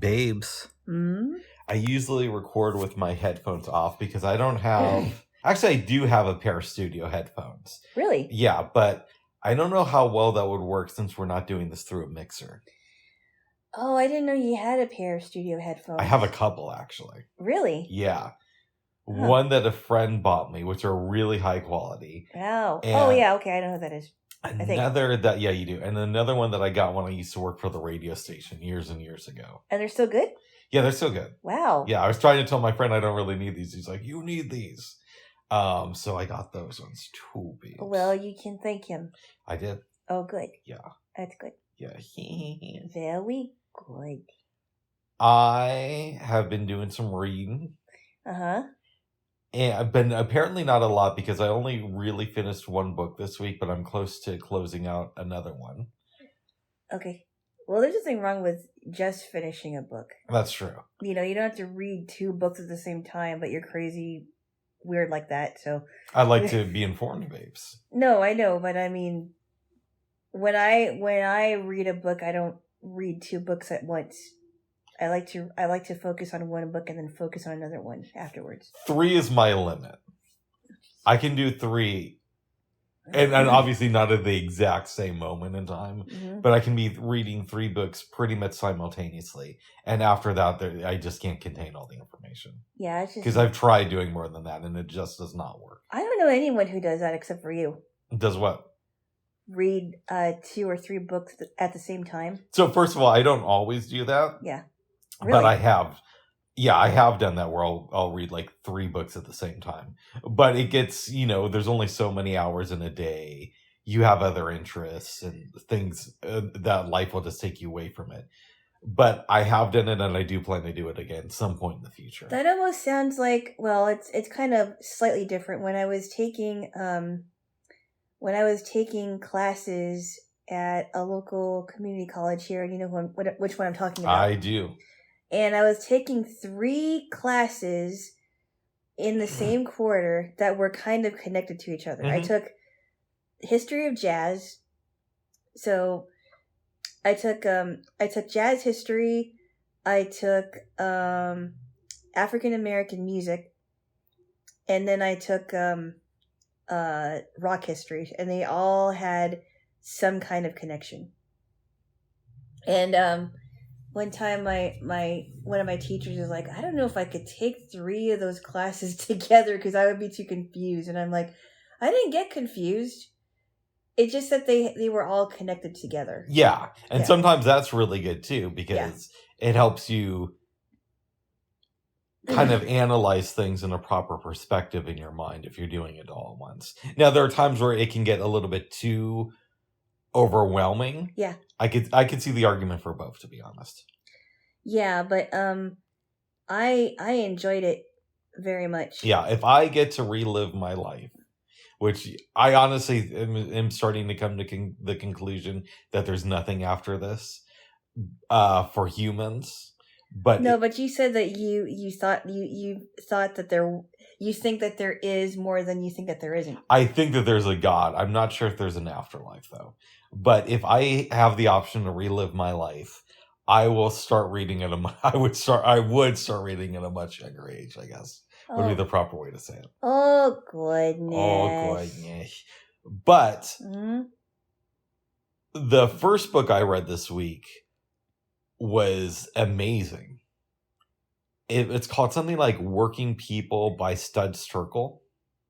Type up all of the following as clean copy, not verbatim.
Babes, Hmm? I usually record with my headphones off because I don't have... Actually, I do have a pair of studio headphones. Really? Yeah, but I don't know how well that would work since we're not doing this through a mixer. Oh, I didn't know you had a pair of studio headphones. I have a couple, actually. Really? Yeah. Huh. One that a friend bought me, which are really high quality. Wow. And Oh, yeah, okay, I know who that is. Another that, yeah, you do. And another one that I got when I used to work for the radio station years and years ago. And they're still good? Yeah, they're still good. Wow. Yeah, I was trying to tell my friend I don't really need these. He's like, you need these. So I got those ones too, babes. Well, you can thank him. I did. Oh, good. Yeah. That's good. Yeah. Very good. I have been doing some reading. Uh-huh. And I've been apparently not a lot because I only really finished one book this week, but I'm close to closing out another one. Okay. Well, there's nothing wrong with just finishing a book. That's true. You know, you don't have to read 2 books at the same time, but you're crazy weird like that, so... I like to be informed, babes. No, I know, but I mean, when I read a book, I don't read 2 books at once. I like to focus on one book and then focus on another one afterwards. 3 is my limit. I can do 3, and obviously not at the exact same moment in time, but I can be reading 3 books pretty much simultaneously, and after that, I just can't contain all the information. Yeah, it's just because I've tried doing more than that, and it just does not work. I don't know anyone who does that except for you. Does what? Read 2 or 3 books at the same time. So first of all, I don't always do that. Yeah. Really? But I have. Yeah, I have done that where I'll read like 3 books at the same time. But it gets, there's only so many hours in a day. You have other interests and things that life will just take you away from it. But I have done it, and I do plan to do it again at some point in the future. That almost sounds like, well, it's kind of slightly different. When I was taking classes at a local community college here, and you know which one I'm talking about. I do. And I was taking 3 classes in the same quarter that were kind of connected to each other. I took history of jazz. So I took jazz history. I took African American music, and then I took rock history, and they all had some kind of connection. And one time one of my teachers was like, I don't know if I could take 3 of those classes together because I would be too confused. And I'm like, I didn't get confused. It's just that they were all connected together. Yeah. And sometimes that's really good too, because it helps you kind of analyze things in a proper perspective in your mind if you're doing it all at once. Now, there are times where it can get a little bit too overwhelming. Yeah. I could see the argument for both, to be honest. Yeah, but I enjoyed it very much. Yeah, if I get to relive my life, which I honestly am starting to come to the conclusion that there's nothing after this for humans. But but you said that you thought that you think that there is more than you think that there isn't. I think that there's a God. I'm not sure if there's an afterlife though. But if I have the option to relive my life, I will start reading I would start reading at a much younger age, I guess. Would be the proper way to say it. Oh goodness. Oh goodness. But the first book I read this week was amazing. It's called something like Working People by Studs Terkel.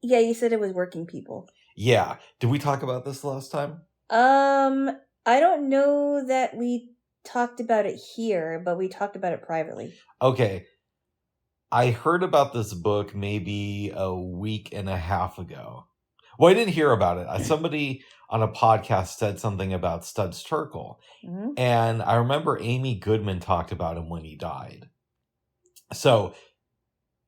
Yeah, you said it was Working People. Yeah. Did we talk about this last time? I don't know that we talked about it here, but we talked about it privately. Okay. I heard about this book maybe a week and a half ago. Well, I didn't hear about it. Somebody on a podcast said something about Studs Terkel. And I remember Amy Goodman talked about him when he died. So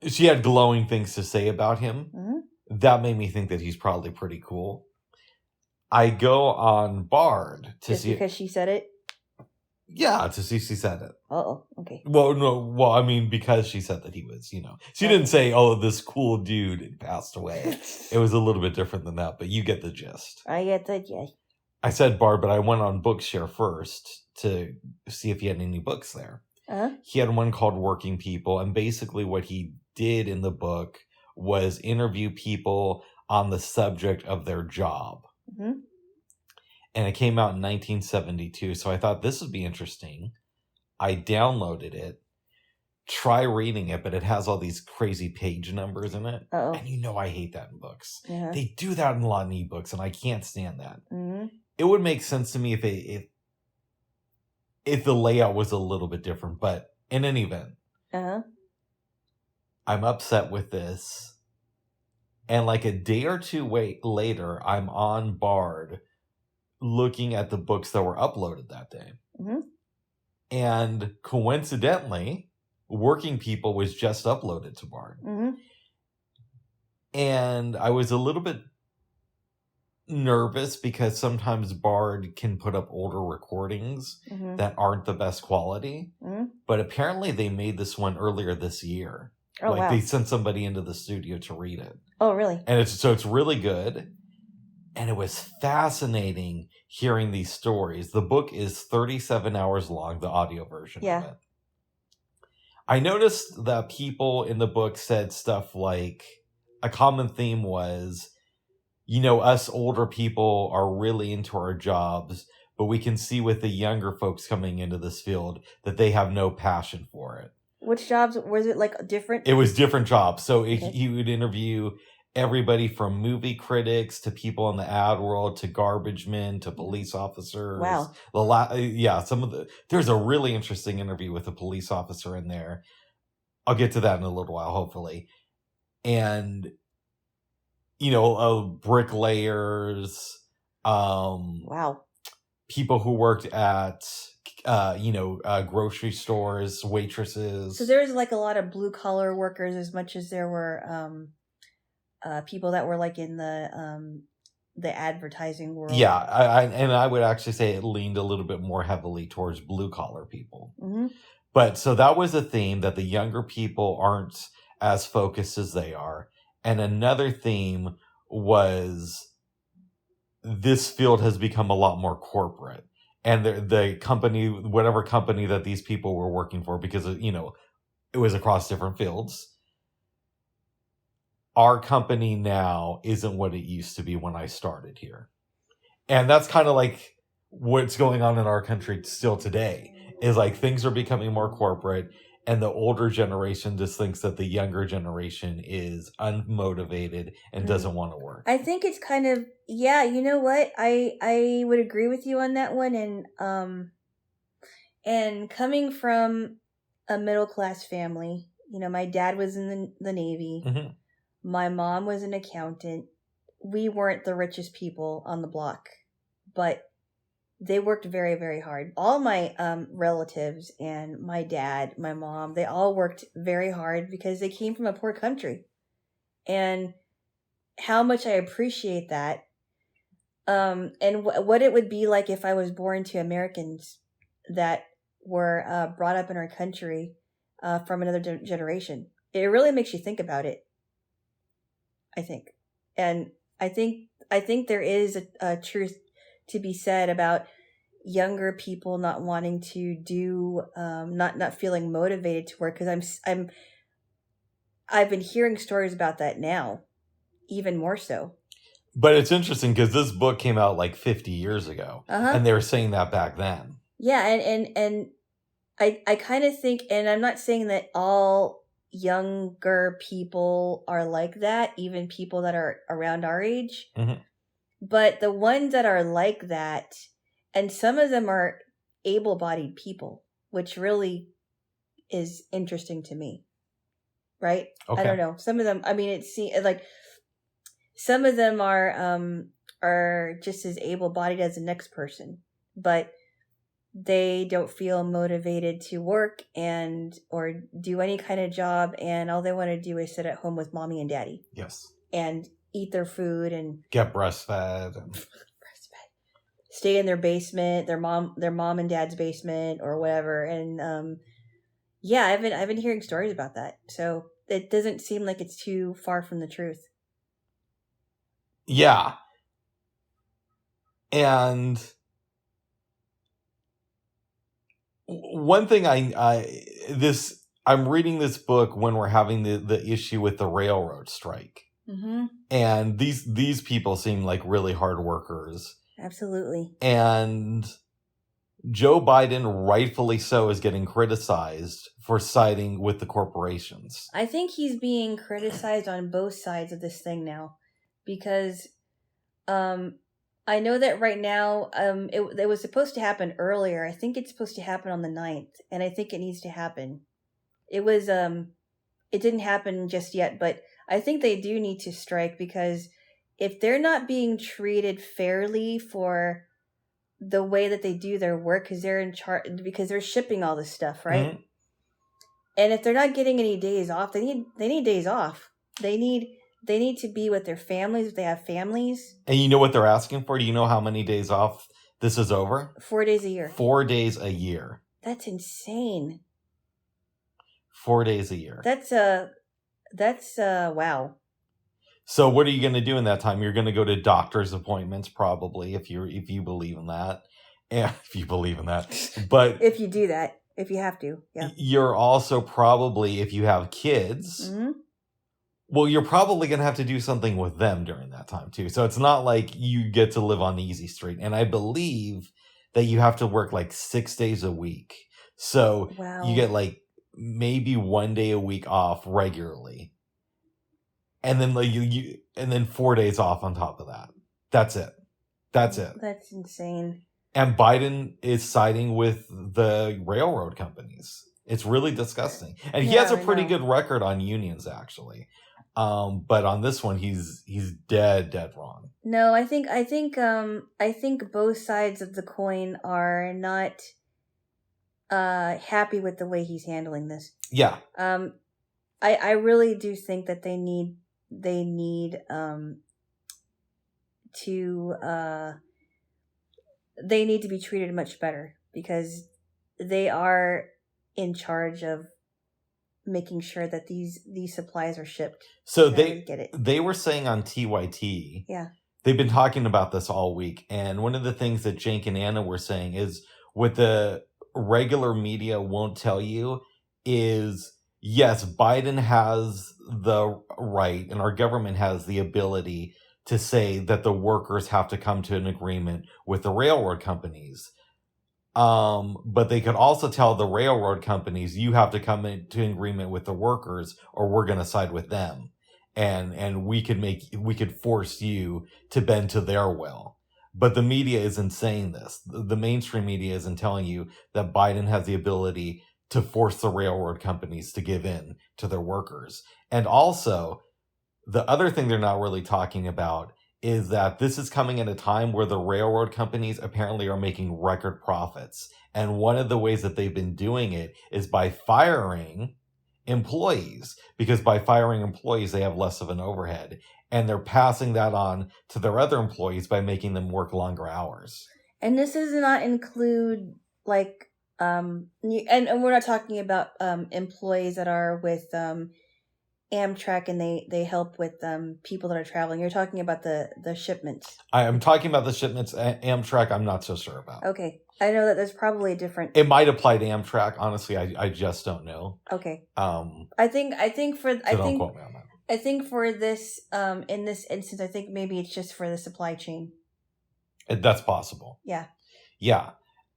she had glowing things to say about him. That made me think that he's probably pretty cool. I go on Bard to see... because she said it? Yeah, to see she said it. Oh, okay. Well, no, I mean, because she said that he was, She didn't say, oh, this cool dude passed away. It was a little bit different than that, but you get the gist. I get the gist. I said Bard, but I went on Bookshare first to see if you had any books there. He had one called Working People, and basically what he did in the book was interview people on the subject of their job. Mm-hmm. And it came out in 1972, so I thought this would be interesting. I downloaded it, try reading it, but it has all these crazy page numbers in it. Uh-oh. And you know I hate that in books. Yeah. They do that in a lot of ebooks, and I can't stand that. Mm-hmm. It would make sense to me if the layout was a little bit different, but in any event, I'm upset with this. And like a day or two later, I'm on Bard looking at the books that were uploaded that day. Mm-hmm. And coincidentally, Working People was just uploaded to Bard. Mm-hmm. And I was a little bit nervous because sometimes Bard can put up older recordings that aren't the best quality. Mm-hmm. But apparently they made this one earlier this year. Oh, like wow. They sent somebody into the studio to read it. Oh, really? And it's really good. And it was fascinating hearing these stories. The book is 37 hours long, the audio version of it. I noticed that people in the book said stuff like, a common theme was, us older people are really into our jobs, but we can see with the younger folks coming into this field that they have no passion for it. Which jobs? Was it like different? It was different jobs. So he would interview everybody from movie critics to people in the ad world to garbage men to police officers. Wow. There's a really interesting interview with a police officer in there. I'll get to that in a little while, hopefully. And, bricklayers. Wow. People who worked at, grocery stores, waitresses. So there's like a lot of blue collar workers as much as there were people that were like in the advertising world. Yeah, I would actually say it leaned a little bit more heavily towards blue collar people. Mm-hmm. But so that was a theme, that the younger people aren't as focused as they are. And another theme was this field has become a lot more corporate. And the company, whatever company that these people were working for, because, it was across different fields. Our company now isn't what it used to be when I started here. And that's kind of like what's going on in our country still today, is like things are becoming more corporate, and the older generation just thinks that the younger generation is unmotivated and doesn't want to work. I think it's kind of, you know what? I would agree with you on that one. And coming from a middle class family, my dad was in the Navy. Mm-hmm. My mom was an accountant. We weren't the richest people on the block, but they worked very, very hard. All my relatives and my dad, my mom, they all worked very hard because they came from a poor country. And how much I appreciate that. And what it would be like if I was born to Americans that were brought up in our country from another generation. It really makes you think about it, I think. And I think there is a truth to be said about younger people not wanting to do, not feeling motivated to work, because I've been hearing stories about that now, even more so. But it's interesting because this book came out like 50 years ago, and they were saying that back then. Yeah, and I kind of think, and I'm not saying that all younger people are like that, even people that are around our age, but the ones that are like that, and some of them are able-bodied people, which really is interesting to me, right? Okay. I don't know. Some of them, I mean, it seems like some of them are just as able-bodied as the next person, but they don't feel motivated to work or do any kind of job, and all they want to do is sit at home with mommy and daddy. Yes. And eat their food and get breastfed. Stay in their basement, their mom and dad's basement or whatever. And I've been hearing stories about that. So it doesn't seem like it's too far from the truth. Yeah. And One thing I'm reading this book when we're having the issue with the railroad strike. Mm-hmm. And these people seem like really hard workers. Absolutely. And Joe Biden, rightfully so, is getting criticized for siding with the corporations. I think he's being criticized on both sides of this thing now, because I know that right now it was supposed to happen earlier. I think it's supposed to happen on the 9th, and I think it needs to happen. It was it didn't happen just yet, but I think they do need to strike, because if they're not being treated fairly for the way that they do their work, because they're in charge, because they're shipping all this stuff, right? Mm-hmm. And if they're not getting any days off, they need days off. They need to be with their families if they have families. And you know what they're asking for? Do you know how many days off this is over? 4 days a year. 4 days a year. That's insane. 4 days a year. That's wow. So what are you going to do in that time? You're going to go to doctor's appointments, probably, if you believe in that. And if you believe in that. But if you do that, if you have to, yeah. You're also probably, if you have kids, Mm-hmm. well, you're probably going to have to do something with them during that time too. So it's not like you get to live on easy street. And I believe that you have to work like 6 days a week. So Wow. you get like maybe 1 day a week off regularly. And then like and then 4 days off on top of that. That's it. That's insane. And Biden is siding with the railroad companies. It's really disgusting. And he has a pretty good record on unions, actually. But on this one, he's dead wrong. No, I think both sides of the coin are not happy with the way he's handling this. Yeah. I really do think that they need to be treated much better, because they are in charge of making sure that these supplies are shipped. So they were saying on TYT, yeah, they've been talking about this all week, and one of the things that Jake and Anna were saying is what the regular media won't tell you is, yes, Biden has the right and our government has the ability to say that the workers have to come to an agreement with the railroad companies. But they could also tell the railroad companies, you have to come into an agreement with the workers or we're going to side with them. And we could force you to bend to their will. But the media isn't saying this. The mainstream media isn't telling you that Biden has the ability to force the railroad companies to give in to their workers. And also, the other thing they're not really talking about is that this is coming at a time where the railroad companies apparently are making record profits. And one of the ways that they've been doing it is by firing employees, because by firing employees, they have less of an overhead. And they're passing that on to their other employees by making them work longer hours. And this does not include, like, and we're not talking about employees that are with Amtrak and they help with people that are traveling. You're talking about the shipments. I am talking about the shipments. Amtrak, I'm not so sure about. Okay. I know that there's probably a different... It might apply to Amtrak. Honestly, I just don't know. Okay. I think don't quote me on that. I think for this, in this instance, I think maybe it's just for the supply chain. That's possible. Yeah. Yeah.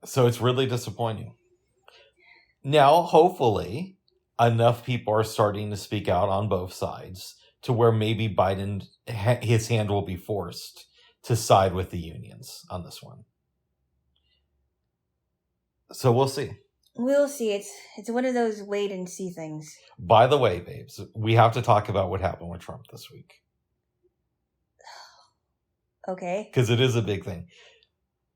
So it's really disappointing. Now, hopefully, enough people are starting to speak out on both sides to where maybe Biden, his hand will be forced to side with the unions on this one. So we'll see. We'll see. It's one of those wait and see things. By the way, babes, we have to talk about what happened with Trump this week. Okay. Because it is a big thing.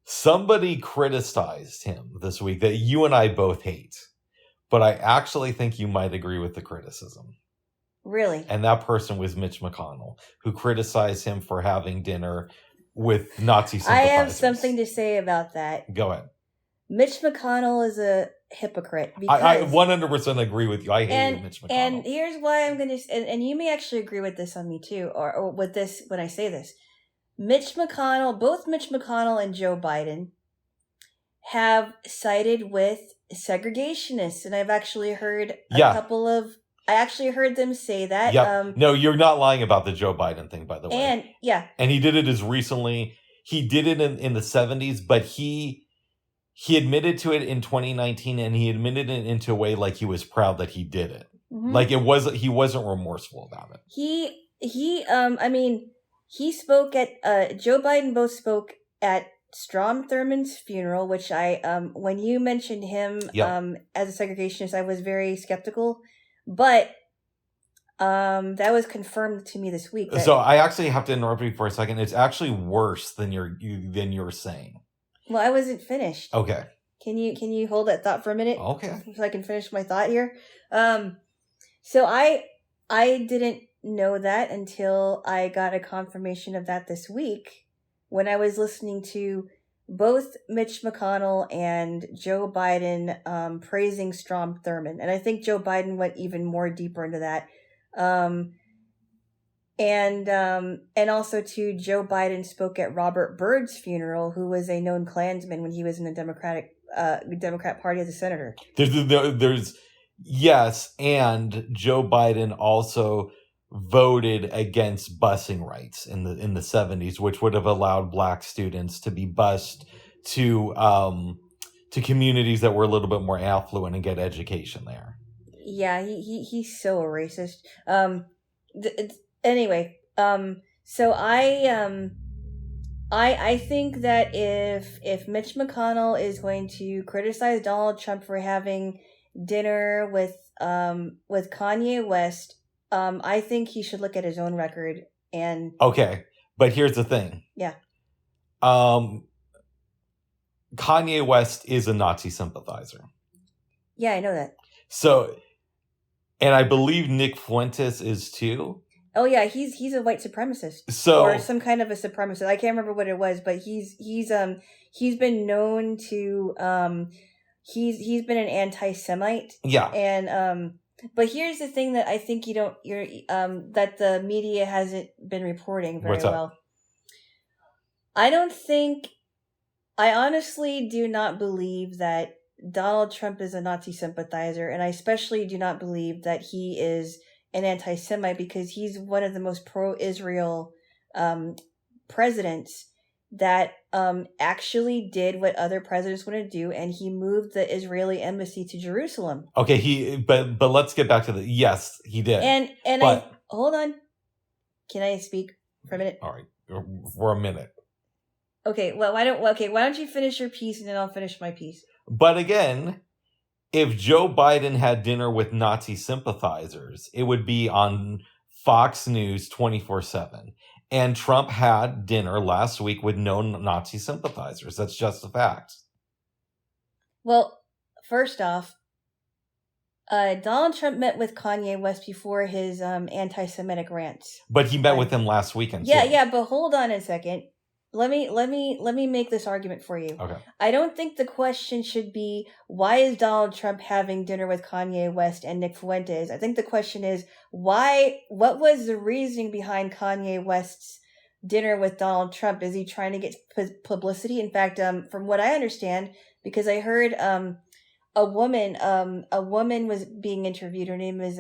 Somebody criticized him this week that you and I both hate. But I actually think you might agree with the criticism. Really? And that person was Mitch McConnell, who criticized him for having dinner with Nazi sympathizers. I have something to say about that. Go ahead. Mitch McConnell is a hypocrite. Because I 100% agree with you. I hate Mitch McConnell. And here's why I'm going to... And you may actually agree with this on me too, or with this when I say this. Both Mitch McConnell and Joe Biden have sided with segregationists, and I've actually heard a couple of. I actually heard them say that. Yep. No, you're not lying about the Joe Biden thing, by the way. And and he did it as recently. He did it in the 70s, but he admitted to it in 2019, and he admitted it into a way like he was proud that he did it. Mm-hmm. Like he wasn't remorseful about it. He spoke at Joe Biden both spoke at Strom Thurmond's funeral, which when you mentioned him as a segregationist, I was very skeptical, but that was confirmed to me this week. So I actually have to interrupt you for a second. It's actually worse than you're saying. Well, I wasn't finished. Okay. Can you hold that thought for a minute? Okay. So I can finish my thought here. So I didn't know that until I got a confirmation of that this week when I was listening to both Mitch McConnell and Joe Biden praising Strom Thurmond. And I think Joe Biden went even more deeper into that. And also too, Joe Biden spoke at Robert Byrd's funeral, who was a known Klansman when he was in the Democrat Party as a senator. There's yes, and Joe Biden also voted against busing rights in the 70s, which would have allowed black students to be bused to communities that were a little bit more affluent and get education there. Yeah, he's so a racist. Anyway, so I think that if Mitch McConnell is going to criticize Donald Trump for having dinner with Kanye West, I think he should look at his own record and. Okay, but here's the thing. Yeah. Kanye West is a Nazi sympathizer. Yeah, I know that. So, and I believe Nick Fuentes is too. Oh yeah, he's a white supremacist. So, or some kind of a supremacist. I can't remember what it was, but he's been known to he's been an anti-Semite. Yeah. And but here's the thing that I think that the media hasn't been reporting very well. I honestly do not believe that Donald Trump is a Nazi sympathizer, and I especially do not believe that he is an anti-Semite, because he's one of the most pro-Israel presidents that actually did what other presidents want to do, and he moved the Israeli embassy to Jerusalem. Okay, but let's get back to yes, he did. And hold on. Can I speak for a minute? All right, for a minute. Okay, well, why don't you finish your piece and then I'll finish my piece. But again, if Joe Biden had dinner with Nazi sympathizers, it would be on Fox News 24/7. And Trump had dinner last week with no Nazi sympathizers. That's just a fact. Well, first off, Donald Trump met with Kanye West before his anti-Semitic rants. But he met with him last weekend. Yeah, but hold on a second. Let me make this argument for you. Okay. I don't think the question should be, why is Donald Trump having dinner with Kanye West and Nick Fuentes? I think the question is, what was the reasoning behind Kanye West's dinner with Donald Trump? Is he trying to get publicity? In fact, from what I understand, because I heard a woman was being interviewed. Her name is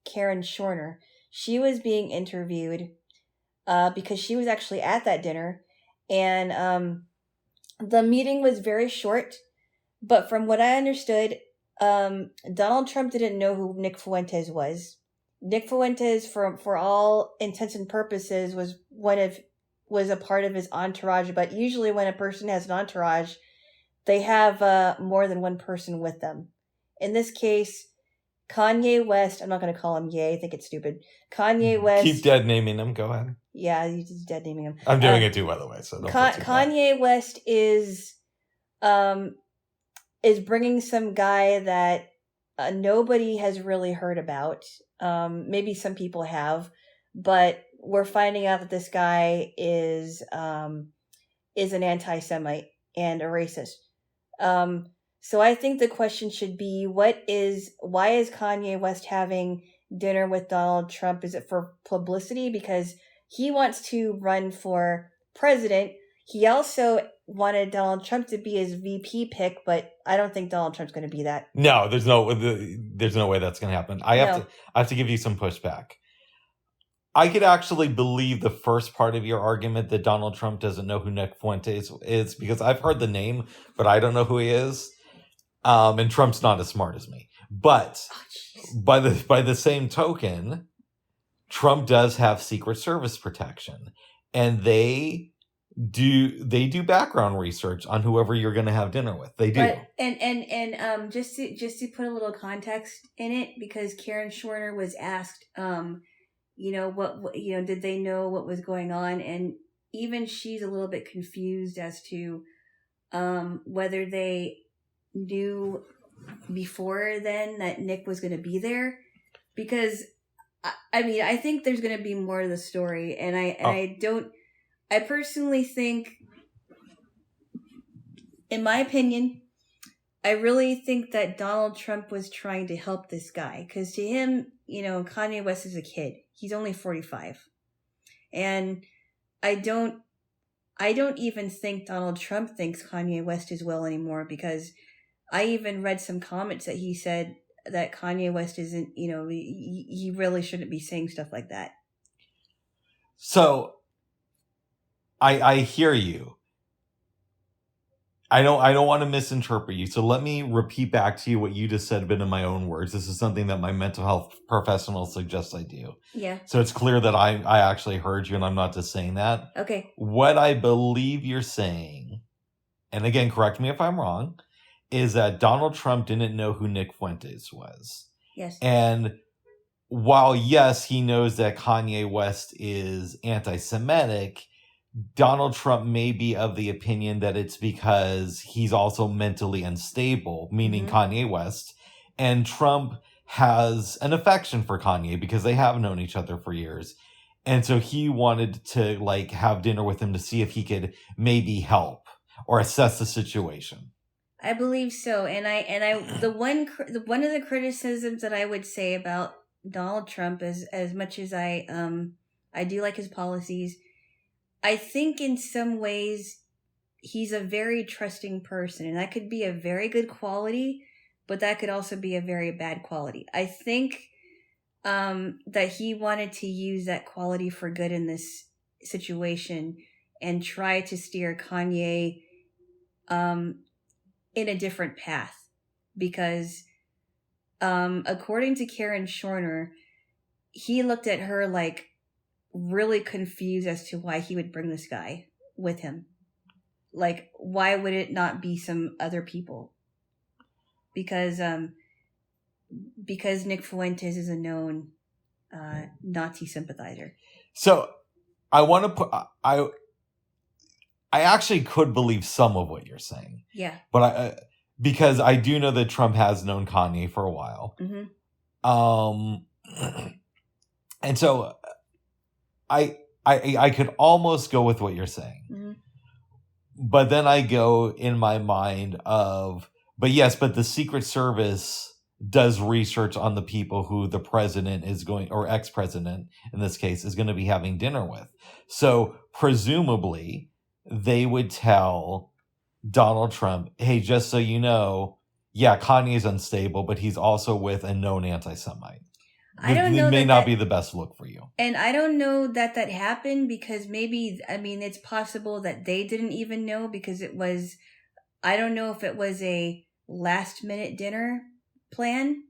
Karen Shorner. She was being interviewed because she was actually at that dinner, and the meeting was very short. But from what I understood, Donald Trump didn't know who Nick Fuentes was. Nick Fuentes, for all intents and purposes, was a part of his entourage. But usually, when a person has an entourage, they have more than one person with them. In this case, Kanye West, I'm not going to call him Ye, I think it's stupid. Kanye West. Keep dead naming him, go ahead. Yeah, he's dead naming him. I'm doing it too, by the way. So Kanye West is bringing some guy that nobody has really heard about. Maybe some people have, but we're finding out that this guy is an anti-Semite and a racist. So I think the question should be, why is Kanye West having dinner with Donald Trump? Is it for publicity? Because he wants to run for president. He also wanted Donald Trump to be his VP pick, but I don't think Donald Trump's going to be that. No, there's no way that's going to happen. I have to give you some pushback. I could actually believe the first part of your argument that Donald Trump doesn't know who Nick Fuentes is, because I've heard the name, but I don't know who he is. And Trump's not as smart as me. But by the same token, Trump does have Secret Service protection, and they do background research on whoever you're going to have dinner with. They do. But, and just to put a little context in it, because Karen Schorner was asked, what did they know what was going on, and even she's a little bit confused as to whether they knew before then that Nick was going to be there, because I think there's going to be more to the story, and I personally think, in my opinion, I really think that Donald Trump was trying to help this guy, because to him, Kanye West is a kid. He's only 45. And I don't even think Donald Trump thinks Kanye West is well anymore, because I even read some comments that he said that Kanye West isn't, he really shouldn't be saying stuff like that. So I hear you. I don't want to misinterpret you. So let me repeat back to you what you just said, but in my own words. This is something that my mental health professional suggests I do. Yeah. So it's clear that I actually heard you and I'm not just saying that. Okay. What I believe you're saying, and again, correct me if I'm wrong, is that Donald Trump didn't know who Nick Fuentes was. Yes. And while, yes, he knows that Kanye West is anti-Semitic, Donald Trump may be of the opinion that it's because he's also mentally unstable, meaning Kanye West. And Trump has an affection for Kanye because they have known each other for years. And so he wanted to have dinner with him to see if he could maybe help or assess the situation. I believe so. And one of the criticisms that I would say about Donald Trump is, as much as I do like his policies, I think in some ways he's a very trusting person, and that could be a very good quality, but that could also be a very bad quality. I think that he wanted to use that quality for good in this situation and try to steer Kanye in a different path, because according to Karen Schorner, he looked at her really confused as to why he would bring this guy with him. Why would it not be some other people? Because Nick Fuentes is a known Nazi sympathizer. So I want to put I actually could believe some of what you're saying. Yeah. But because I do know that Trump has known Kanye for a while. And so I could almost go with what you're saying. But then I go in my mind of, but the Secret Service does research on the people who the president is going, or ex-president in this case, is going to be having dinner with. So presumably they would tell Donald Trump, hey, just so you know, Kanye's unstable, but he's also with a known anti-Semite. I don't know. It may not be the best look for you. And I don't know that happened, because it's possible that they didn't even know, because I don't know if it was a last minute dinner plan.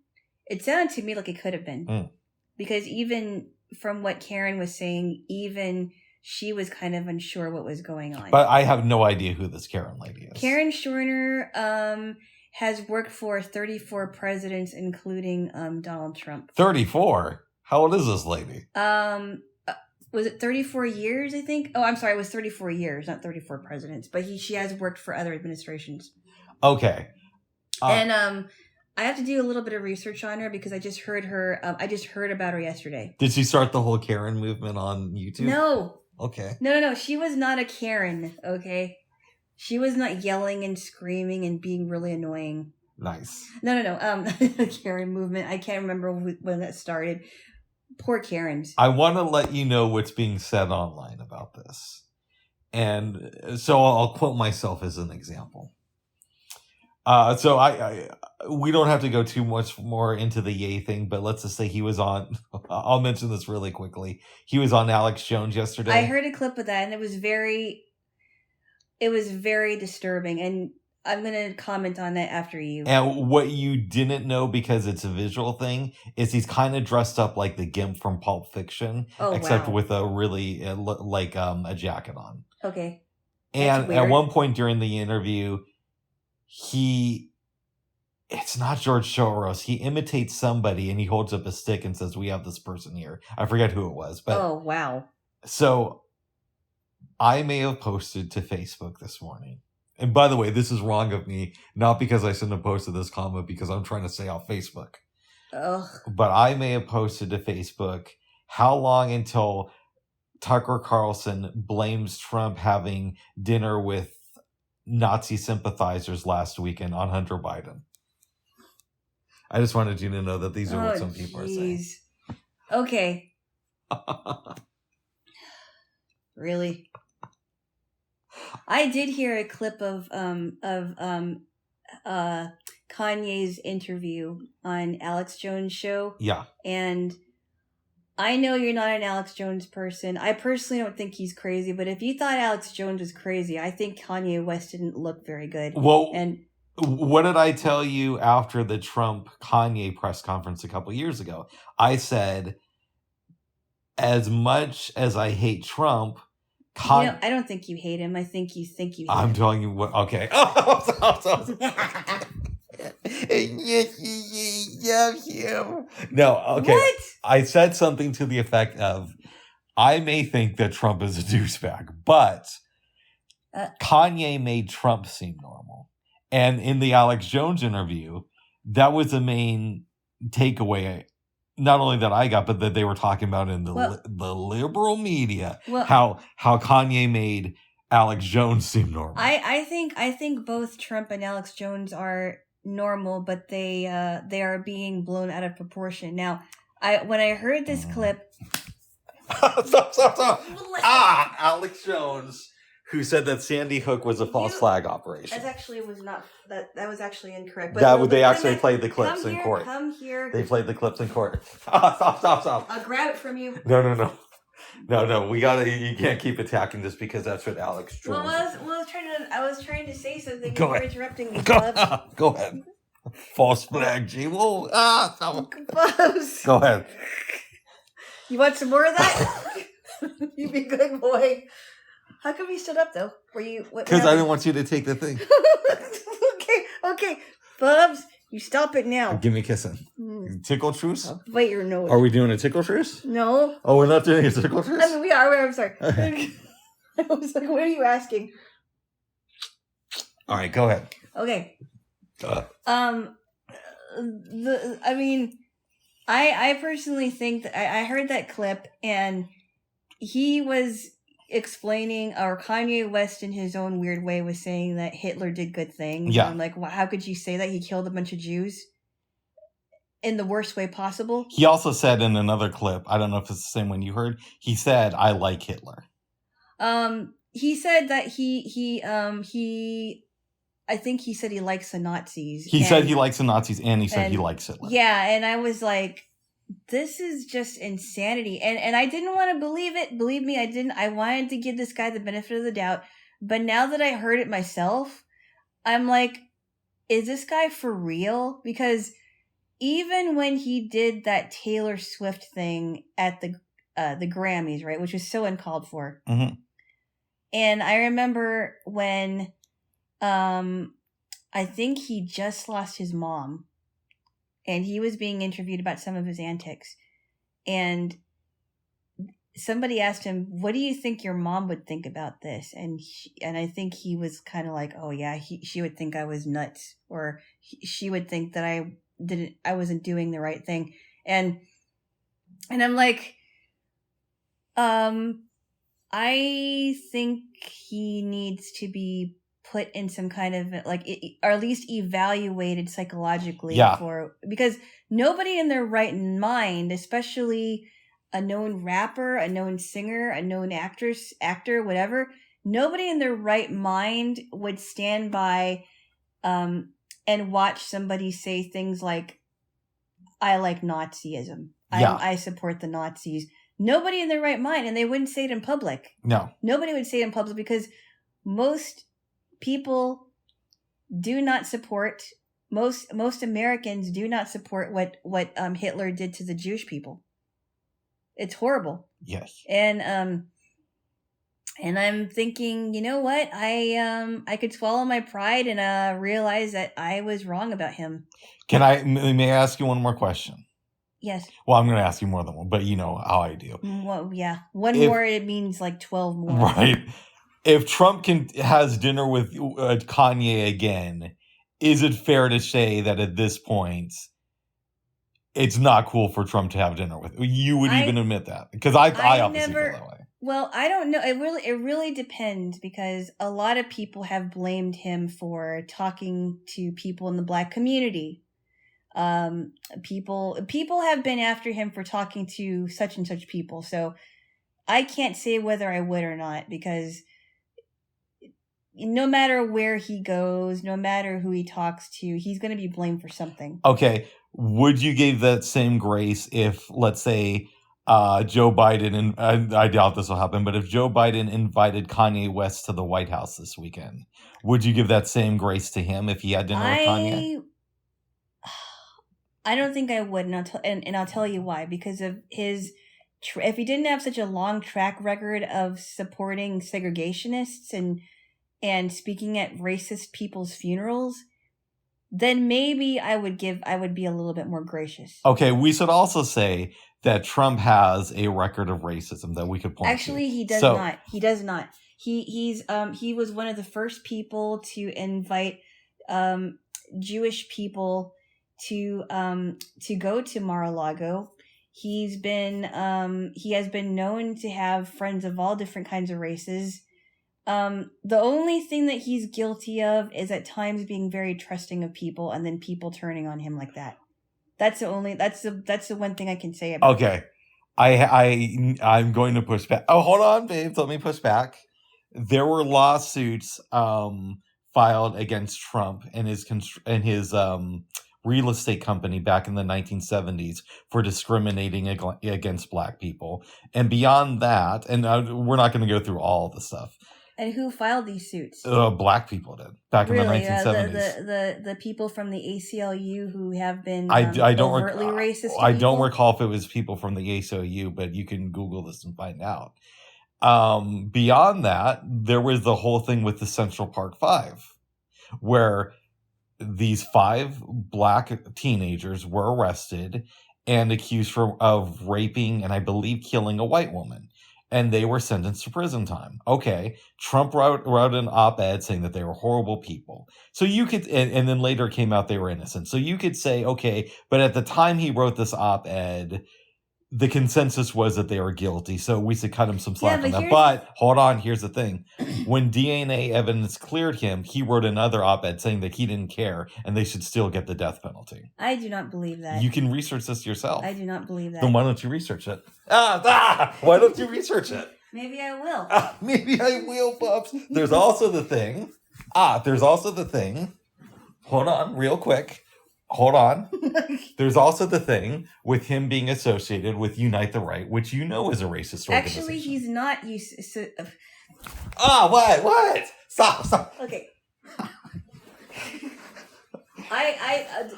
It sounded to me like it could have been. Because even from what Karen was saying, even she was kind of unsure what was going on. But I have no idea who this Karen lady is. Karen Schorner has worked for 34 presidents, including Donald Trump. 34? How old is this lady? Was it 34 years, I think? Oh, I'm sorry, it was 34 years, not 34 presidents. But she has worked for other administrations. Okay. And I have to do a little bit of research on her, because I just heard about her yesterday. Did she start the whole Karen movement on YouTube? No. Okay. No. She was not a Karen, okay? She was not yelling and screaming and being really annoying. Nice. No. Karen movement. I can't remember when that started. Poor Karens. I want to let you know what's being said online about this. And so I'll quote myself as an example. So we don't have to go too much more into the Ye thing, but let's just say he was on. I'll mention this really quickly. He was on Alex Jones yesterday. I heard a clip of that, and it was very disturbing. And I'm gonna comment on that after you. And what you didn't know, because it's a visual thing, is he's kind of dressed up like the Gimp from Pulp Fiction, except with a really like a jacket on. Okay. And at one point during the interview, it's not George Soros. He imitates somebody and he holds up a stick and says, "We have this person here." I forget who it was, but oh wow. So I may have posted to Facebook this morning. And by the way, this is wrong of me, not because I shouldn't have posted this comment, because I'm trying to stay off Facebook. Ugh. But I may have posted to Facebook, how long until Tucker Carlson blames Trump having dinner with Nazi sympathizers last weekend on Hunter Biden? I just wanted you to know that these are what some people are saying. Okay. Really? I did hear a clip of Kanye's interview on Alex Jones' show. Yeah. And I know you're not an Alex Jones person. I personally don't think he's crazy, but if you thought Alex Jones was crazy, I think Kanye West didn't look very good. Well, and what did I tell you after the Trump-Kanye press conference a couple years ago? I said, as much as I hate Trump, I don't think you hate him. I think you hate him. I'm telling you what. Okay. No, okay. What? I said something to the effect of, I may think that Trump is a douchebag, but Kanye made Trump seem normal. And in the Alex Jones interview, that was the main takeaway, not only that I got, but that they were talking about in the liberal media, how Kanye made Alex Jones seem normal. I think both Trump and Alex Jones are normal, but they are being blown out of proportion. Now, when I heard this clip, stop! Alex Jones, who said that Sandy Hook was a false flag operation. That actually was not. That was actually incorrect. But they actually played the clips in court. Come here. They played the clips in court. Stop! I'll grab it from you. No. You can't keep attacking this, because that's what Alex Jones. I was trying to say something. Go ahead. You're interrupting me. Go ahead. False flag, Jaylo. Stop. Go ahead. You want some more of that? You be a good boy. How come you stood up though? Were you? Because I didn't want you to take the thing. Okay, Bubs, you stop it now. Give me kissing. Tickle truce? I'll bite your nose. Are we doing a tickle truce? No. Oh, we're not doing a tickle truce? I mean, we are. I'm sorry. Okay. I was like, what are you asking? All right, go ahead. Okay. I personally think that I heard that clip, and he was explaining, or Kanye West in his own weird way was saying that Hitler did good things. Yeah. I'm like, how could you say that? He killed a bunch of Jews in the worst way possible. He also said in another clip, I don't know if it's the same one you heard, he said, "I like Hitler." He said that I think he said he likes the Nazis. He said he likes the Nazis, and he said he likes Hitler. Yeah, and I was like, this is just insanity. And I didn't want to believe it. Believe me, I didn't. I wanted to give this guy the benefit of the doubt. But now that I heard it myself, I'm like, is this guy for real? Because even when he did that Taylor Swift thing at the Grammys, right, which was so uncalled for. Mm-hmm. And I remember when I think he just lost his mom. And he was being interviewed about some of his antics. And somebody asked him, what do you think your mom would think about this? And I think he was kind of like, oh yeah, she would think I was nuts. Or she would think that I wasn't doing the right thing. And I'm like, I think he needs to be put in some kind of or at least evaluated psychologically because nobody in their right mind, especially a known rapper, a known singer, a known actor, whatever, nobody in their right mind would stand by and watch somebody say things like, I like Nazism. Yeah. I support the Nazis. Nobody in their right mind, and they wouldn't say it in public. No. Nobody would say it in public because most people do not support, most Americans do not support what Hitler did to the Jewish people. It's horrible. Yes. And I'm thinking, you know what? I could swallow my pride and realize that I was wrong about him. May I ask you one more question? Yes. Well, I'm going to ask you more than one, but you know how I do. Well, yeah. One more, it means like 12 more. Right. If Trump has dinner with Kanye again, is it fair to say that at this point, it's not cool for Trump to have dinner with? You would even admit that? Because I obviously feel that way. Well, I don't know. It really depends, because a lot of people have blamed him for talking to people in the Black community. People have been after him for talking to such and such people. So I can't say whether I would or not, because no matter where he goes, no matter who he talks to, he's going to be blamed for something. Okay. Would you give that same grace if, let's say, Joe Biden, and I doubt this will happen, but if Joe Biden invited Kanye West to the White House this weekend, would you give that same grace to him if he had dinner with Kanye? I don't think I would, and I'll tell you why. Because of his, if he didn't have such a long track record of supporting segregationists and speaking at racist people's funerals, then maybe I would be a little bit more gracious. Okay, we should also say that Trump has a record of racism that we could point to. Actually, he does not. He does not. He was one of the first people to invite Jewish people to go to Mar-a-Lago. He has been known to have friends of all different kinds of races. The only thing that he's guilty of is at times being very trusting of people, and then people turning on him like that. That's the one thing I can say about Okay. I'm going to push back. Oh, hold on, babes. Let me push back. There were lawsuits filed against Trump and his real estate company back in the 1970s for discriminating against Black people. And beyond that, and we're not going to go through all the stuff. And who filed these suits? Black people did back in the 1970s. The people from the ACLU who have been overtly racist. I don't recall if it was people from the ACLU, but you can Google this and find out. Beyond that, there was the whole thing with the Central Park Five, where these 5 Black teenagers were arrested and accused of raping and I believe killing a white woman. And they were sentenced to prison time. Okay, Trump wrote an op-ed saying that they were horrible people. So you could, and then later came out they were innocent. So you could say, okay, but at the time he wrote this op-ed, the consensus was that they were guilty. So we should cut him some slack on that. But hold on, here's the thing. When DNA evidence cleared him, he wrote another op-ed saying that he didn't care and they should still get the death penalty. I do not believe that. You can research this yourself. I do not believe that. Then why don't you research it? Why don't you research it? Maybe I will. Maybe I will, Bubs. There's also the thing. Hold on, real quick. Hold on. There's also the thing with him being associated with Unite the Right, which you know is a racist organization. Actually, he's not. What? Stop. Okay. I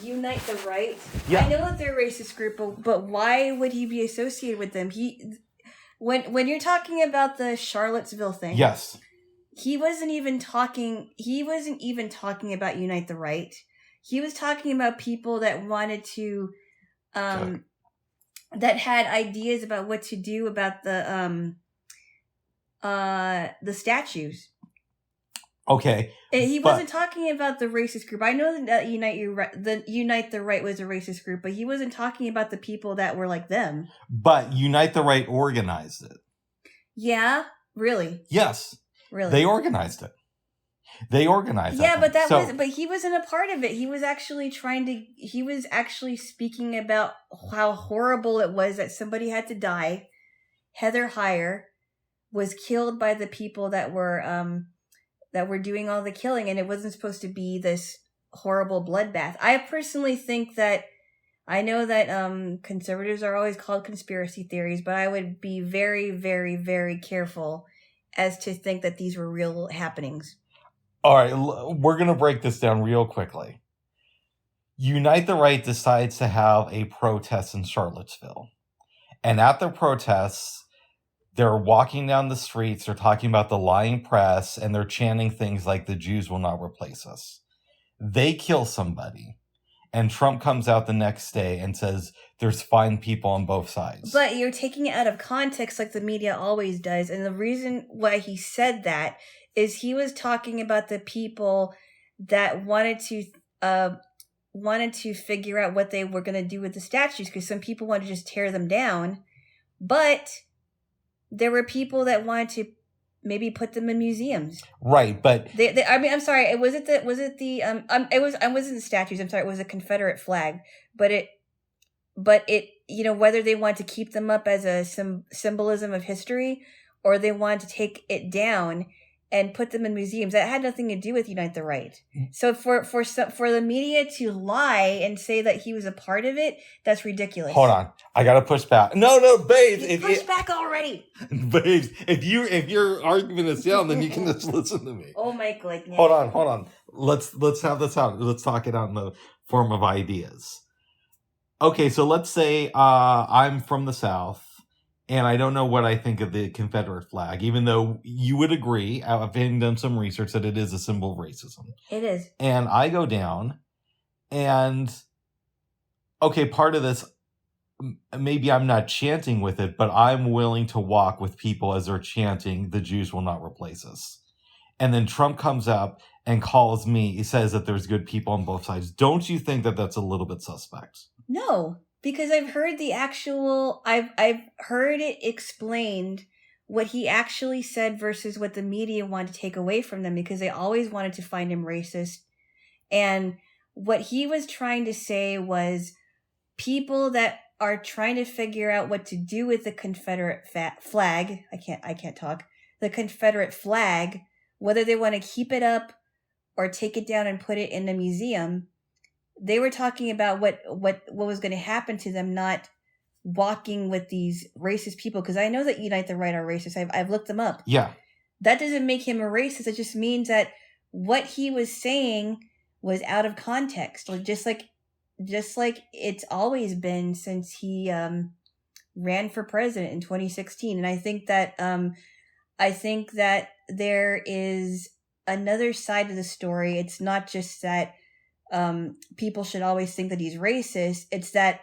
Unite the Right. Yeah. I know that they're a racist group, but why would he be associated with them? When you're talking about the Charlottesville thing, yes, he wasn't even talking about Unite the Right. He was talking about people that wanted to, that had ideas about what to do about the statues. Okay. He wasn't talking about the racist group. I know that Unite the Right was a racist group, but he wasn't talking about the people that were like them. But Unite the Right organized it. Yeah, really? Yes. Really? They organized it. Yeah, but he wasn't a part of it. He was actually speaking about how horrible it was that somebody had to die. Heather Heyer, was killed by the people that were doing all the killing, and it wasn't supposed to be this horrible bloodbath. I personally think that, I know that conservatives are always called conspiracy theories, but I would be very, very, very careful as to think that these were real happenings. All right, we're going to break this down real quickly. Unite the Right decides to have a protest in Charlottesville. And at the protests, they're walking down the streets, they're talking about the lying press, and they're chanting things like the Jews will not replace us. They kill somebody. And Trump comes out the next day and says there's fine people on both sides. But you're taking it out of context like the media always does. And the reason why he said that is he was talking about the people that wanted to figure out what they were going to do with the statues, because some people wanted to just tear them down. But there were people that wanted to maybe put them in museums. Right, but I mean, I'm sorry. It wasn't the statues. I'm sorry. It was a Confederate flag, but it, whether they want to keep them up as a symbolism of history, or they want to take it down and put them in museums, that had nothing to do with Unite the Right. So for the media to lie and say that he was a part of it, that's ridiculous. Hold on, I gotta push back. No, babes, push back already. Babes, if your argument is down, then you can just listen to me. Oh, Mike, like, hold on. Let's have this out. Let's talk it out in the form of ideas. Okay, so let's say I'm from the South, and I don't know what I think of the Confederate flag, even though you would agree, having done some research, that it is a symbol of racism. It is. And I go down, and okay, part of this, maybe I'm not chanting with it, but I'm willing to walk with people as they're chanting, the Jews will not replace us. And then Trump comes up and calls me, he says that there's good people on both sides. Don't you think that that's a little bit suspect? No, because I've heard I've heard it explained what he actually said versus what the media wanted to take away from them, because they always wanted to find him racist. And what he was trying to say was people that are trying to figure out what to do with the Confederate flag. I can't talk. The Confederate flag, whether they want to keep it up or take it down and put it in a museum. They were talking about what was going to happen to them not walking with these racist people. Because I know that Unite the Right are racist. I've looked them up. Yeah. That doesn't make him a racist. It just means that what he was saying was out of context. Like just like it's always been since he ran for president in 2016. And I think that there is another side of the story. It's not just that people should always think that he's racist. It's that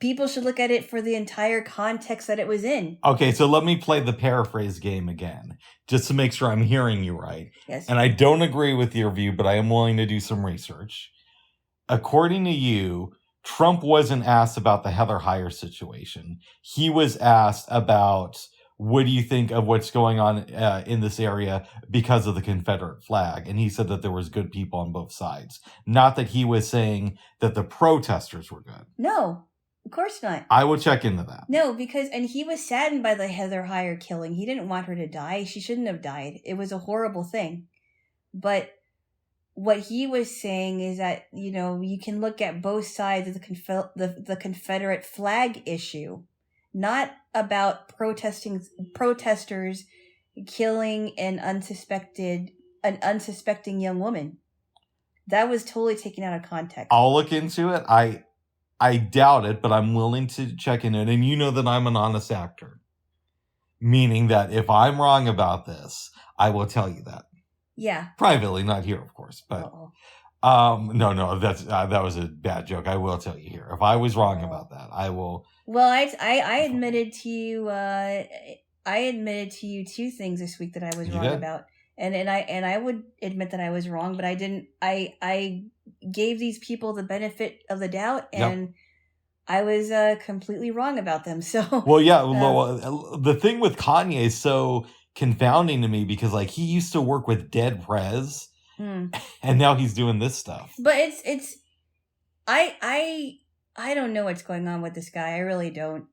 people should look at it for the entire context that it was in. Okay, so let me play the paraphrase game again, just to make sure I'm hearing you right. Yes. And I don't agree with your view, but I am willing to do some research. According to you, Trump wasn't asked about the Heather Heyer situation. He was asked about, what do you think of what's going on in this area because of the Confederate flag? And he said that there was good people on both sides. Not that he was saying that the protesters were good. No, of course not. I will check into that. No, and he was saddened by the Heather Heyer killing. He didn't want her to die. She shouldn't have died. It was a horrible thing. But what he was saying is that, you can look at both sides of the Confederate flag issue. Not about protesters killing an unsuspecting young woman. That was totally taken out of context. I'll look into it. I doubt it, but I'm willing to check in it. And you know that I'm an honest actor. Meaning that if I'm wrong about this, I will tell you that. Yeah. Privately, not here, of course. But Uh-oh. No, that's that was a bad joke. I will tell you here. If I was wrong about that, I will. Well, I admitted to you. I admitted to you two things this week that I was wrong about, and I would admit that I was wrong, but I didn't. I gave these people the benefit of the doubt, and I was completely wrong about them. So well, yeah. The thing with Kanye is so confounding to me because he used to work with dead Prez, and now he's doing this stuff. But it's I don't know what's going on with this guy. I really don't.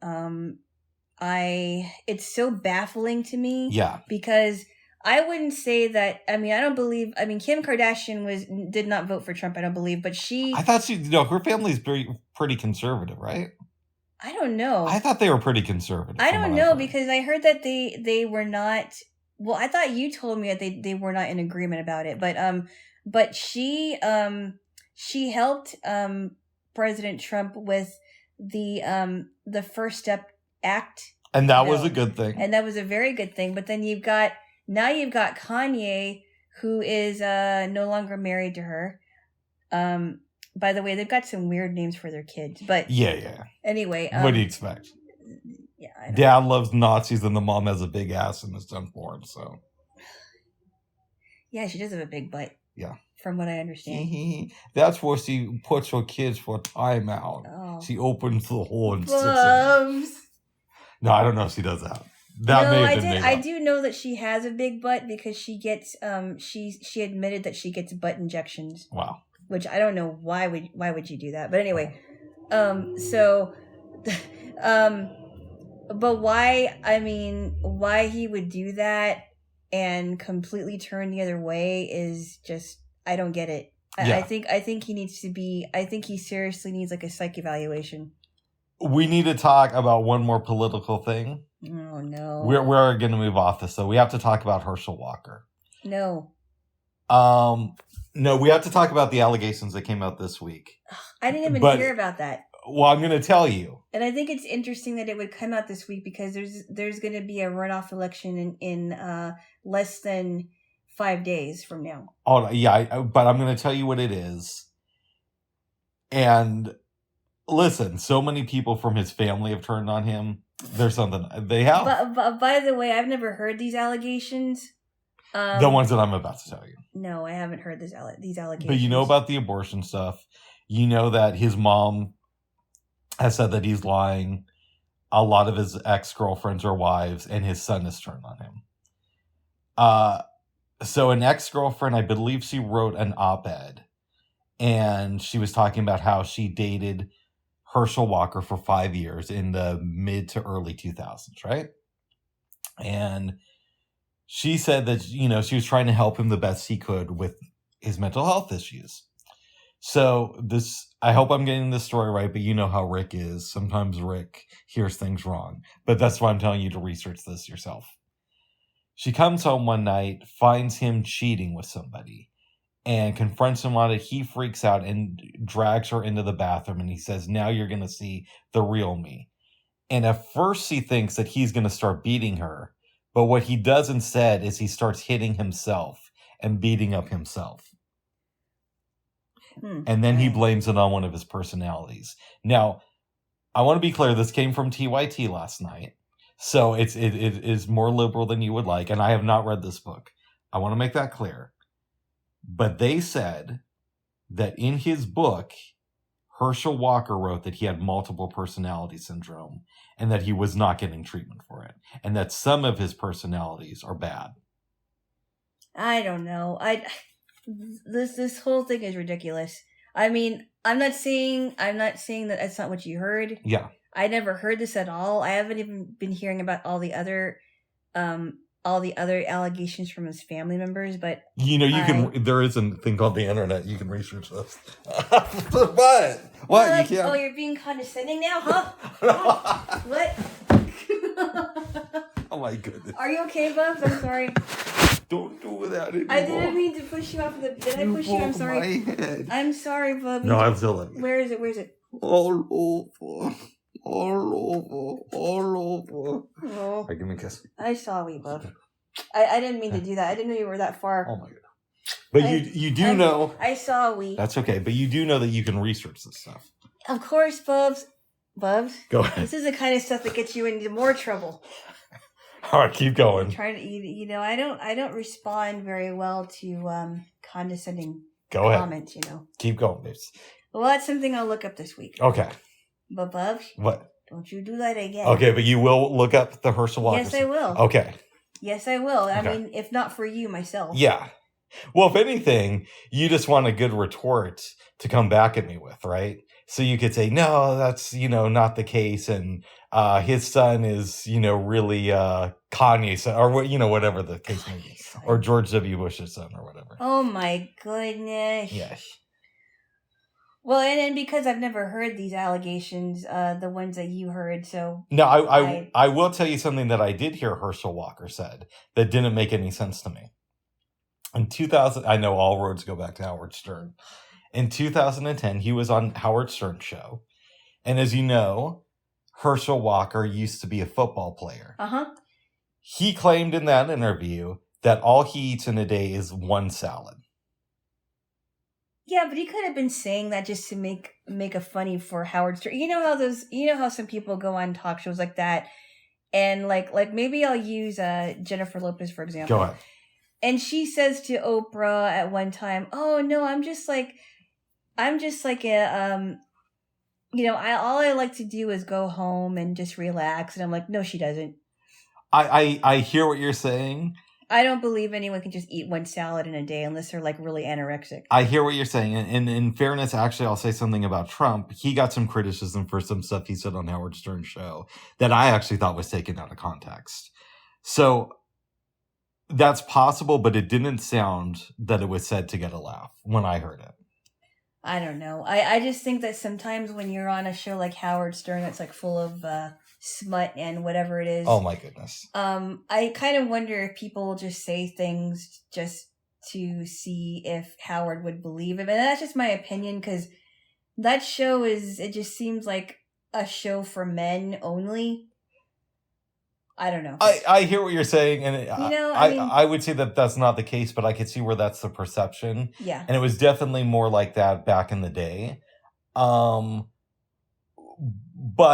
it's so baffling to me. Yeah. Because I wouldn't say that. I mean, I don't believe. I mean, Kim Kardashian did not vote for Trump. I don't believe, but I thought her family's pretty conservative, right? I don't know. I thought they were pretty conservative. I don't know because I heard that they were not. Well, I thought you told me that they were not in agreement about it, but she helped President Trump with the First Step Act, and that was a good thing, and that was a very good thing. But then you've got Kanye, who is no longer married to her. By the way, they've got some weird names for their kids, but yeah. Anyway, what do you expect? Yeah, Dad loves Nazis, and the mom has a big ass and is done for him. So, yeah, she does have a big butt. Yeah, from what I understand. That's where she puts her kids for timeout. Oh. She opens the hole and sticks it. No, I don't know if she does that. I do know that she has a big butt because she gets she admitted that she gets butt injections. Wow. Which I don't know why would you do that? But anyway, but why he would do that and completely turn the other way is just, I don't get it. Yeah. I think he seriously needs like a psych evaluation. We need to talk about one more political thing. Oh no. We're going to move off this, so we have to talk about Herschel Walker. No. No, we have to talk about the allegations that came out this week. I didn't even hear about that. Well, I'm going to tell you. And I think it's interesting that it would come out this week because there's going to be a runoff election in less than 5 days from now. Oh, yeah, but I'm going to tell you what it is. And listen, so many people from his family have turned on him. There's something they have. But by the way, I've never heard these allegations. The ones that I'm about to tell you. No, I haven't heard these allegations. But you know about the abortion stuff. You know that his mom has said that he's lying. A lot of his ex-girlfriends are wives, and his son has turned on him. So an ex-girlfriend, I believe she wrote an op-ed, and she was talking about how she dated Herschel Walker for 5 years in the mid to early 2000s, right? And she said that, she was trying to help him the best she could with his mental health issues. So I hope I'm getting this story right, but you know how Rick is. Sometimes Rick hears things wrong. But that's why I'm telling you to research this yourself. She comes home one night, finds him cheating with somebody, and confronts him on it. He freaks out and drags her into the bathroom, and he says, now you're going to see the real me. And at first she thinks that he's going to start beating her. But what he does instead is he starts hitting himself and beating up himself. And then he blames it on one of his personalities. Now, I want to be clear, this came from TYT last night. So it is more liberal than you would like. And I have not read this book. I want to make that clear. But they said that in his book, Herschel Walker wrote that he had multiple personality syndrome and that he was not getting treatment for it. And that some of his personalities are bad. I don't know. This whole thing is ridiculous. I mean, I'm not saying that that's not what you heard. Yeah. I never heard this at all. I haven't even been hearing about all the other allegations from his family members, but there is a thing called the internet. You can research this. What? What? You can't. Oh, you're being condescending now, huh? What? Oh my goodness. Are you okay, Bubs? I'm sorry. Don't do that anymore. I didn't mean to push you off the. Did I push you? I'm sorry. My head. I'm sorry, Bubs. No, I'm still in. Where is it? All over. Oh. Right, give me a kiss. I saw we, Bub. I didn't mean to do that. I didn't know you were that far. Oh my god. But you do know. I saw we. That's okay. But you do know that you can research this stuff. Of course, Bubs. Bubs. Go ahead. This is the kind of stuff that gets you into more trouble. All right, keep going. I'm trying to, I don't respond very well to condescending comments. Keep going, babes. Well, that's something I'll look up this week. Okay. But Bubs. What? Don't you do that again. Okay, but you will look up the Herschel Walker. Yes, I will. Okay. Yes, I will. Okay. I mean, if not for you, myself. Yeah. Well, if anything, you just want a good retort to come back at me with, right? So you could say, no, that's, not the case. And his son is, really Kanye's son, or, whatever the case may be. Or George W. Bush's son or whatever. Oh, my goodness. Yes. Well, and because I've never heard these allegations, the ones that you heard, so... No, I will tell you something that I did hear Herschel Walker said that didn't make any sense to me. In 2000, I know all roads go back to Howard Stern. In 2010, he was on Howard Stern's show. And as you know, Herschel Walker used to be a football player. Uh-huh. He claimed in that interview that all he eats in a day is one salad. Yeah, but he could have been saying that just to make a funny for Howard Stern. You know how some people go on talk shows like that, and like maybe I'll use Jennifer Lopez for example. Go ahead. And she says to Oprah at one time, "Oh no, I'm just like a all I like to do is go home and just relax." And I'm like, no, she doesn't. I hear what you're saying. I don't believe anyone can just eat one salad in a day unless they're like really anorexic. I hear what you're saying. And in fairness, actually, I'll say something about Trump. He got some criticism for some stuff he said on Howard Stern's show that I actually thought was taken out of context. So that's possible, but it didn't sound that it was said to get a laugh when I heard it. I don't know. I just think that sometimes when you're on a show like Howard Stern that's like full of smut and whatever it is. Oh my goodness. I kind of wonder if people just say things just to see if Howard would believe it. And that's just my opinion, because that show it just seems like a show for men only. I don't know. I hear what you're saying, and I would say that that's not the case, but I could see where that's the perception. Yeah. And it was definitely more like that back in the day. But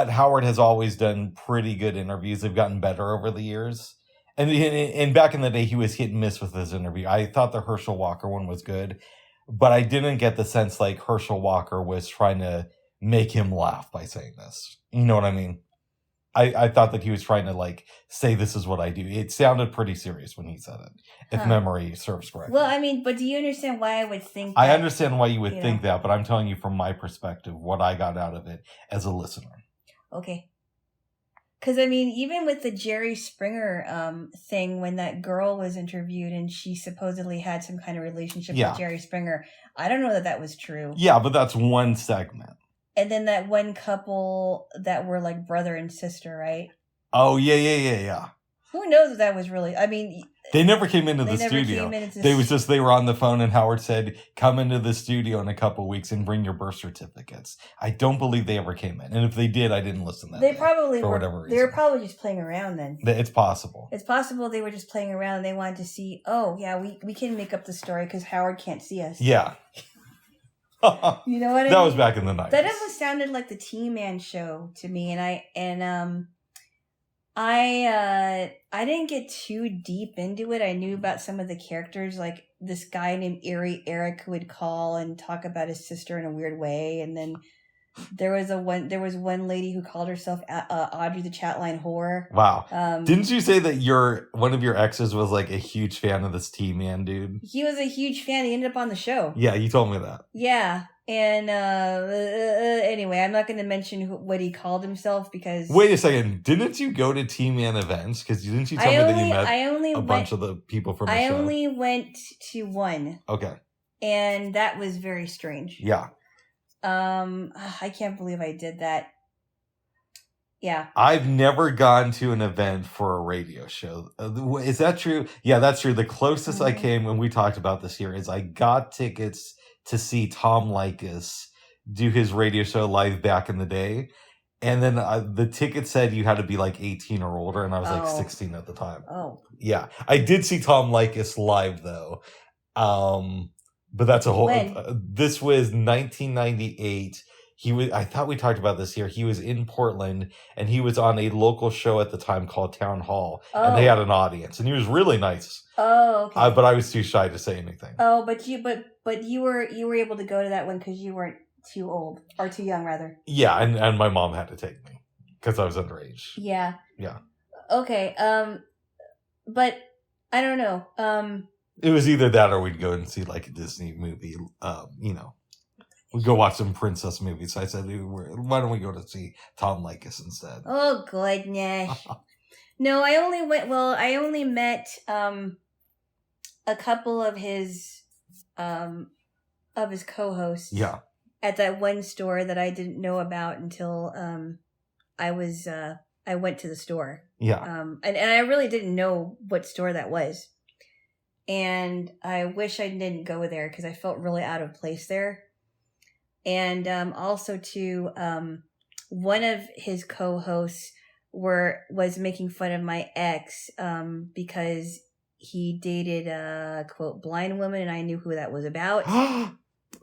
Howard has always done pretty good interviews. They've gotten better over the years. And back in the day, he was hit and miss with his interview. I thought the Herschel Walker one was good, but I didn't get the sense like Herschel Walker was trying to make him laugh by saying this. You know what I mean? I thought that he was trying to like say, this is what I do. It sounded pretty serious when he said it, if memory serves correctly. Well, I mean, but do you understand why I would think that? I understand why you would think that, but I'm telling you from my perspective, what I got out of it as a listener. Okay. Because, I mean, even with the Jerry Springer thing, when that girl was interviewed and she supposedly had some kind of relationship with Jerry Springer, I don't know that was true. Yeah, but that's one segment. And then that one couple that were like brother and sister, right? Oh, yeah. Who knows if that was really... I mean... They never came into the studio. They were on the phone and Howard said, come into the studio in a couple weeks and bring your birth certificates. I don't believe they ever came in. And if they did, I didn't listen that They probably for were, whatever reason. They were probably just playing around then. It's possible. It's possible they were just playing around and they wanted to see, oh, yeah, we can make up the story because Howard can't see us. Yeah. You know what I mean? That was back in the 90s. That almost sounded like the T-Man show to me, and I didn't get too deep into it. I knew about some of the characters, like this guy named Eerie Eric who would call and talk about his sister in a weird way, and then there was one lady who called herself Audrey the Chatline Whore. Wow. Didn't you say that one of your exes was like a huge fan of this T-Man dude? He was a huge fan. He ended up on the show. Yeah, you told me that. Yeah. And anyway, I'm not going to mention what he called himself because... Wait a second. Didn't you go to T-Man events? Because didn't you tell me that you met bunch of the people from the show? I only went to one. Okay. And that was very strange. Yeah. I can't believe I did that. Yeah. I've never gone to an event for a radio show. Is that true? Yeah, that's true. The closest I came when we talked about this here is I got tickets to see Tom Likas do his radio show live back in the day. And then the ticket said you had to be like 18 or older, and I was like 16 at the time. Oh. Yeah. I did see Tom Likas live, though. But that's a whole... this was 1998. I thought we talked about this here. He was in Portland, and he was on a local show at the time called Town Hall. Oh. And they had an audience, and he was really nice. Oh, okay. But I was too shy to say anything. Oh, but you were able to go to that one because you weren't too old, or too young, rather. Yeah, and my mom had to take me because I was underage. Yeah. Yeah. Okay. But I don't know. It was either that or we'd go and see like a Disney movie. We go watch some princess movies. So I said, why don't we go to see Tom Likas instead? Oh goodness. No, I only met a couple of his co-hosts. Yeah. At that one store that I didn't know about until I went to the store. Yeah. And I really didn't know what store that was. And I wish I didn't go there because I felt really out of place there. And also too, one of his co-hosts was making fun of my ex because he dated a quote blind woman, and I knew who that was about.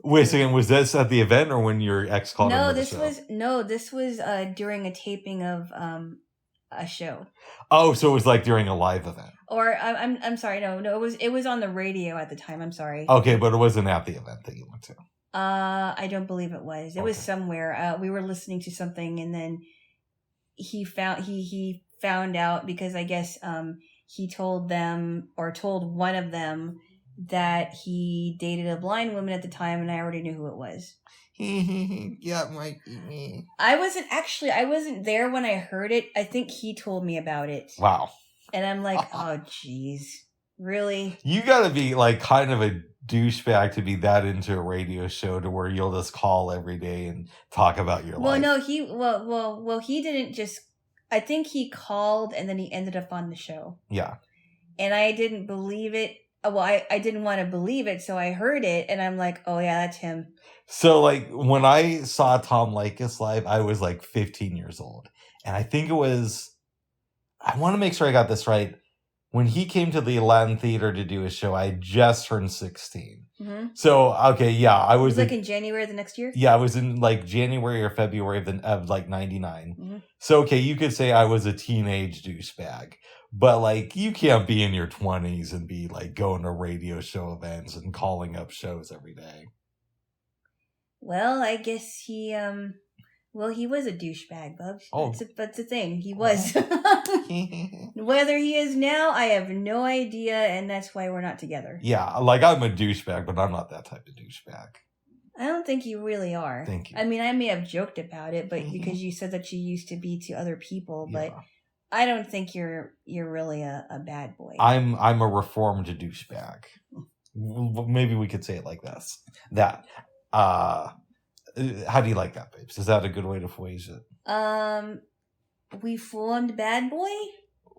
Wait a second, was this at the event or when your ex called him? This was during a taping of a show. Oh, so it was like during a live event. Or I'm sorry, no, it was on the radio at the time. I'm sorry. Okay, but it wasn't at the event that you went to. I don't believe it was. It was somewhere. We were listening to something, and then he found out because I guess he told one of them that he dated a blind woman at the time, and I already knew who it was. Yeah, it might be me. I wasn't there when I heard it. I think he told me about it. Wow. And I'm like, oh, jeez. Really? You gotta be like kind of a douchebag to be that into a radio show to where you'll just call every day and talk about your life. No, he didn't just, I think he called and then he ended up on the show. Yeah. And I didn't believe it. Well, I didn't want to believe it, so I heard it, and I'm like, oh yeah, that's him. So, like, when I saw Tom Likas live, I was like 15 years old. And I think it was, I want to make sure I got this right. When he came to the Latin Theater to do a show, I had just turned 16. Mm-hmm. So, okay, yeah, I was like in January of the next year? Yeah, I was in like January or February of like 99. Mm-hmm. So, okay, you could say I was a teenage douchebag. But, like, you can't be in your 20s and be, like, going to radio show events and calling up shows every day. Well, I guess he was a douchebag, Bubs. Oh. That's the thing. He was. Whether he is now, I have no idea, and that's why we're not together. Yeah, like, I'm a douchebag, but I'm not that type of douchebag. I don't think you really are. Thank you. I mean, I may have joked about it, but because you said that you used to be to other people, but... Yeah. I don't think you're really a bad boy. I'm a reformed douchebag. Maybe we could say it like this. That. How do you like that, babes? Is that a good way to phrase it? Reformed bad boy?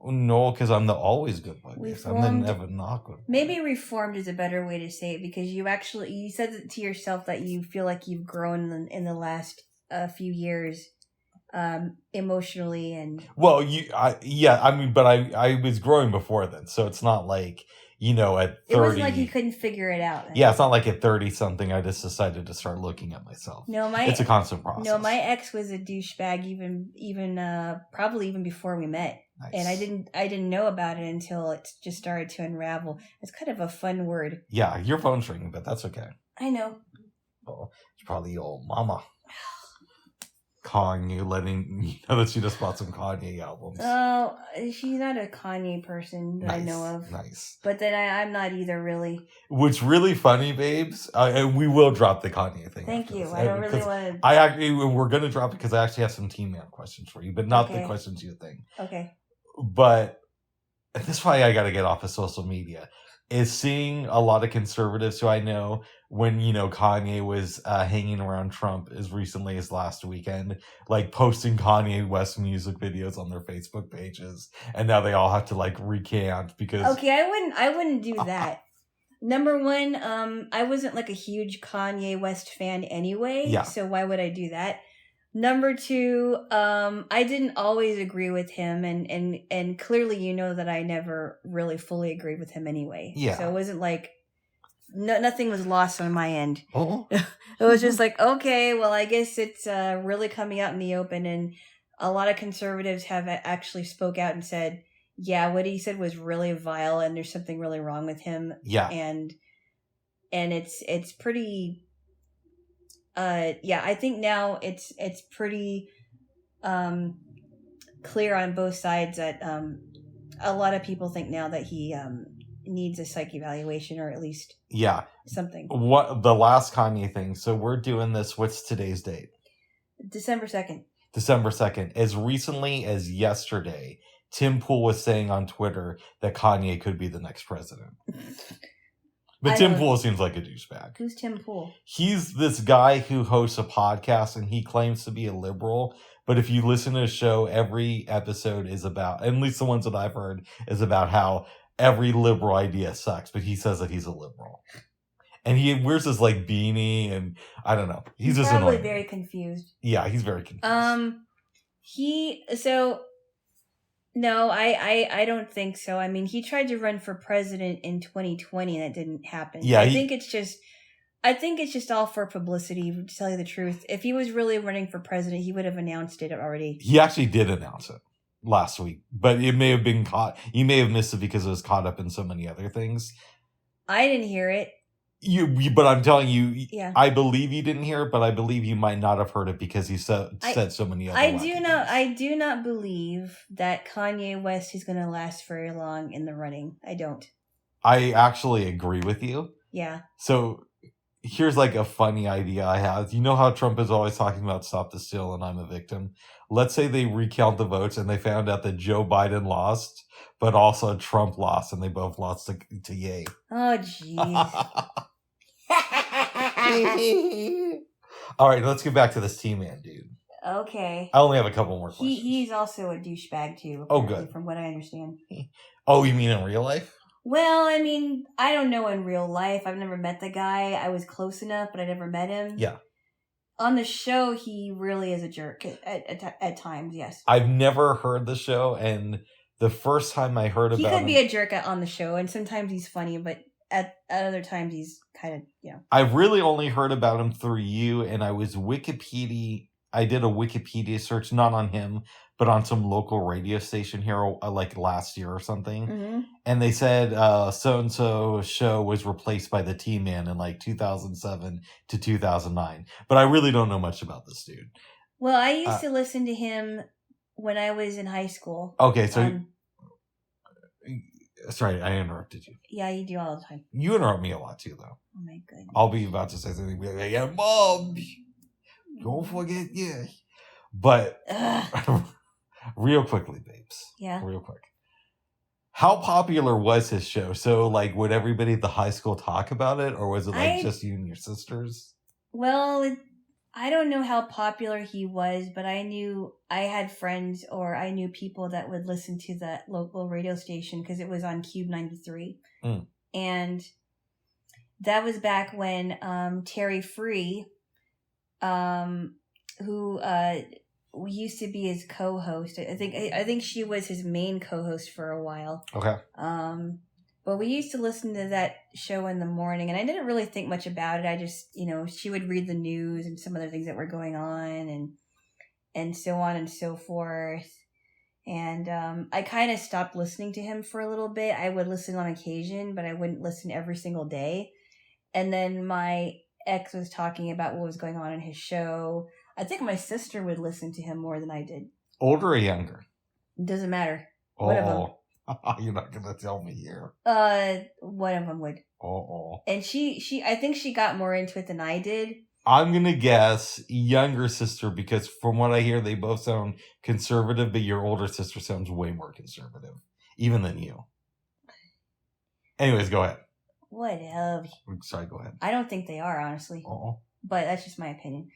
No, because I'm the always good boy. I'm the never not good boy. Maybe reformed is a better way to say it because you said it to yourself that you feel like you've grown in the last few years. Emotionally and well, but I was growing before then, so it's not like at 30 it wasn't like you couldn't figure it out. Yeah, it's not like at 30 something I just decided to start looking at myself. No, it's a constant process. No, my ex was a douchebag even probably even before we met. Nice. And I didn't know about it until it just started to unravel. It's kind of a fun word. Yeah, your phone's ringing, but that's okay. I know. Oh, it's probably your old mama. Calling you, letting you know that she just bought some Kanye albums. Oh, she's not a Kanye person that I know of. Nice. But then I'm not either, really. What's really funny, babes, and we will drop the Kanye thing. Thank you. I don't really want to. We're going to drop it because I actually have some team mail questions for you, but not the questions you think. Okay. But this is why I got to get off of social media. Is seeing a lot of conservatives who I know when, Kanye was hanging around Trump as recently as last weekend, like posting Kanye West music videos on their Facebook pages. And now they all have to like recant because... Okay, I wouldn't do that. Number one, I wasn't like a huge Kanye West fan anyway. Yeah. So why would I do that? Number two, I didn't always agree with him, and clearly that I never really fully agreed with him anyway. Yeah. So it wasn't like nothing was lost on my end. Oh. It was just like, okay, well, I guess it's really coming out in the open, and a lot of conservatives have actually spoke out and said, yeah, what he said was really vile, and there's something really wrong with him. Yeah. And it's pretty... I think now it's pretty clear on both sides that a lot of people think now that he needs a psych evaluation or at least something. What the last Kanye thing? So we're doing this. What's today's date? December 2nd. December 2nd. As recently as yesterday, Tim Pool was saying on Twitter that Kanye could be the next president. But Tim Pool seems like a douchebag. Who's Tim Pool? He's this guy who hosts a podcast and he claims to be a liberal. But if you listen to his show, every episode is about, at least the ones that I've heard, is about how every liberal idea sucks. But he says that he's a liberal. And he wears this like beanie and I don't know. He's just probably annoying. Very confused. Yeah, he's very confused. No, I don't think so. I mean, he tried to run for president in 2020 and that didn't happen. Yeah, I think it's just all for publicity, to tell you the truth. If he was really running for president, he would have announced it already. He actually did announce it last week, but it may have been caught. You may have missed it because it was caught up in so many other things. I didn't hear it. But I'm telling you, yeah. I believe you didn't hear it, but I believe you might not have heard it because he said so many other things. I do not believe that Kanye West is going to last very long in the running. I don't. I actually agree with you. Yeah. So here's like a funny idea I have. You know how Trump is always talking about stop the steal and I'm a victim? Let's say they recount the votes and they found out that Joe Biden lost, but also Trump lost, and they both lost to Ye. Oh, jeez. All right, let's get back to this T-Man, dude. Okay. I only have a couple more questions. He's also a douchebag, too. Oh, good. From what I understand. Oh, you mean in real life? Well, I mean, I don't know in real life. I've never met the guy. I was close enough, but I never met him. Yeah. On the show, he really is a jerk at times, yes. I've never heard the show, and the first time I heard about him... He could be a jerk on the show, and sometimes he's funny, but at other times he's kind of, I've really only heard about him through you, and I was I did a Wikipedia search, not on him, but on some local radio station here, like last year or something. Mm-hmm. And they said so-and-so show was replaced by the T-Man in like 2007 to 2009. But I really don't know much about this dude. Well, I used to listen to him when I was in high school. Okay, so... Sorry, I interrupted you. Yeah, you do all the time. You interrupt me a lot too, though. Oh my goodness. I'll be about to say something. Be like, yeah, Mom, don't forget, yeah. But real quickly, babes. Yeah. Real quick. How popular was his show? So, like, would everybody at the high school talk about it, or was it like just you and your sisters? Well, I don't know how popular he was, but I had friends or I knew people that would listen to that local radio station because it was on Cube 93. Mm. And that was back when Terry Free, who used to be his co-host. I think she was his main co-host for a while. Okay. But we used to listen to that show in the morning, and I didn't really think much about it. I just, she would read the news and some other things that were going on and so on and so forth. And I kind of stopped listening to him for a little bit. I would listen on occasion, but I wouldn't listen every single day. And then my ex was talking about what was going on in his show. I think my sister would listen to him more than I did. Older or younger? Doesn't matter. One of them. You're not gonna tell me here. One of them would. Oh. And she, I think she got more into it than I did. I'm gonna guess younger sister because from what I hear, they both sound conservative, but your older sister sounds way more conservative, even than you. Anyways, go ahead. Whatever. Sorry, go ahead. I don't think they are, honestly. Oh. But that's just my opinion.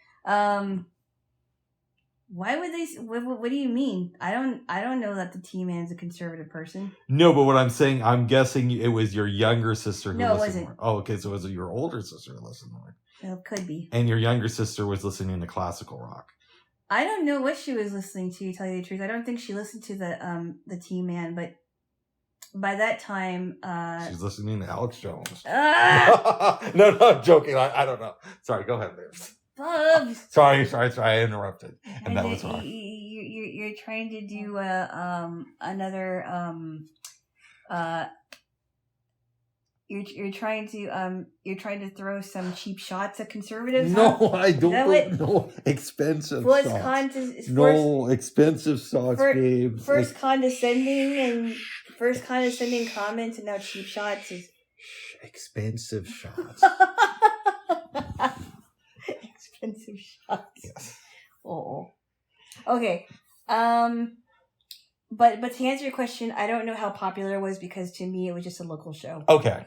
Why would they? What do you mean? I don't know that the T-Man's a conservative person. No, but what I'm saying, I'm guessing it was your younger sister who listened wasn't. more. Oh, okay, so was it your older sister who listened more? It could be. And your younger sister was listening to classical rock. I don't know what she was listening to tell you the truth. I don't think she listened to the T-Man, but by that time... she's listening to Alex Jones. No, I'm joking. I don't know. Sorry, go ahead, babes. Bubs. Sorry, I interrupted. And that was wrong. You're trying to do another You're trying to throw some cheap shots at conservatives. No, huh? I don't. No expensive shots. Expensive shots, babes. First condescending comments, and now cheap shots is expensive shots. Expensive shots. Yes. Oh. Okay. But to answer your question, I don't know how popular it was because to me it was just a local show. Okay,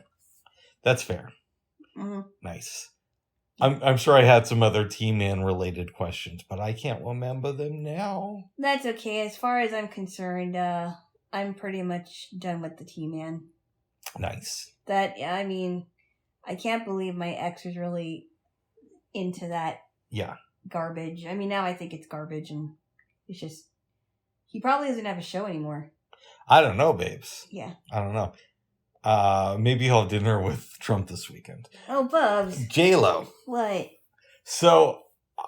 that's fair. Mm-hmm. Nice. I'm sure I had some other T-Man related questions, but I can't remember them now. That's okay. As far as I'm concerned, I'm pretty much done with the T-Man. Nice. I mean, I can't believe my ex was really into that. Yeah. Garbage. I mean, now I think it's garbage, and it's just he probably doesn't have a show anymore. I don't know, babes. Yeah. I don't know. Maybe he'll have dinner with Trump this weekend. Oh, Bubs. Jaylo. What? So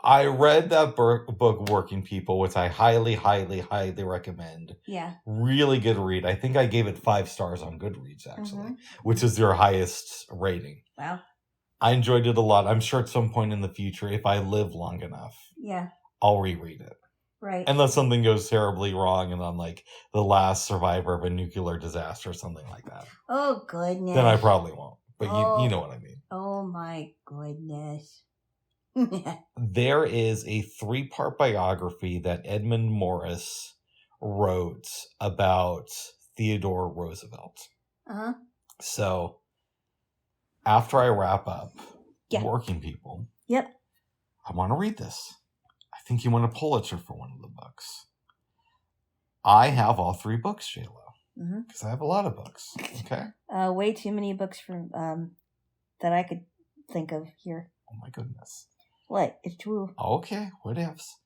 I read that book, Working People, which I highly, highly, highly recommend. Yeah. Really good read. I think I gave it 5 stars on Goodreads, actually, which is their highest rating. Wow. I enjoyed it a lot. I'm sure at some point in the future, if I live long enough, I'll reread it. Right. Unless something goes terribly wrong and I'm like the last survivor of a nuclear disaster or something like that. Oh, goodness. Then I probably won't. But you know what I mean. Oh, my goodness. There is a 3-part biography that Edmund Morris wrote about Theodore Roosevelt. Uh-huh. So after I wrap up Working People, I want to read this. I think you won a Pulitzer for one of the books. I have all 3 books, Jaylo, because I have a lot of books. Okay. Way too many books from that I could think of here. Oh my goodness. What? It's true. Okay. What ifs?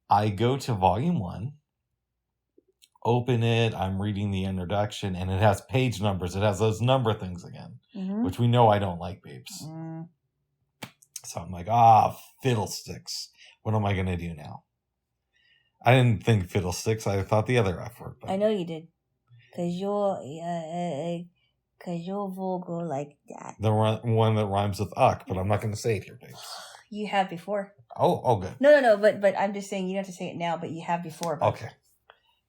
I go to volume 1. Open it. I'm reading the introduction, and it has page numbers. It has those number things again, which we know I don't like, babes. So I'm like, fiddlesticks. What am I going to do now? I didn't think fiddlesticks. I thought the other F word. But I know you did. Because you're vulgar like that. The one that rhymes with uck, but I'm not going to say it here, babes. You have before. Oh, good. No, but I'm just saying you don't have to say it now, but you have before. But okay.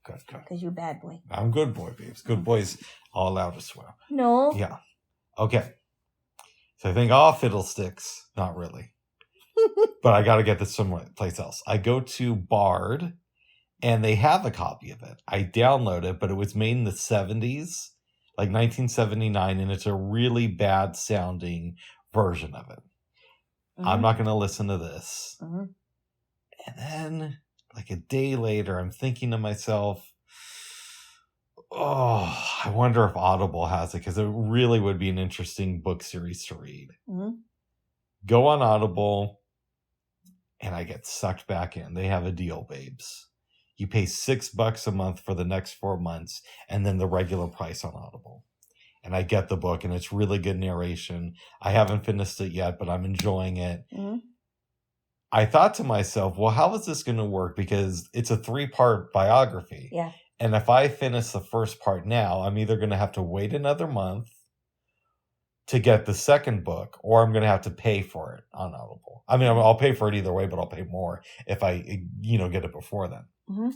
Good. Because you're a bad boy. I'm good boy, babes. Good boys all allowed to swear. No. Yeah. Okay. So I think, fiddlesticks. Not really. But I got to get this someplace else. I go to Bard, and they have a copy of it. I download it, but it was made in the 70s, like 1979, and it's a really bad sounding version of it. I'm not going to listen to this. And then, like a day later, I'm thinking to myself, I wonder if Audible has it, because it really would be an interesting book series to read. Go on Audible, and I get sucked back in. They have a deal, babes. You pay $6 a month for the next 4 months, and then the regular price on Audible. And I get the book, and it's really good narration. I haven't finished it yet, but I'm enjoying it. I thought to myself, well, how is this going to work? Because it's a 3-part biography. Yeah. And if I finish the first part now, I'm either going to have to wait another month to get the second book, or I'm going to have to pay for it on Audible. I mean, I'll pay for it either way, but I'll pay more if I, get it before then.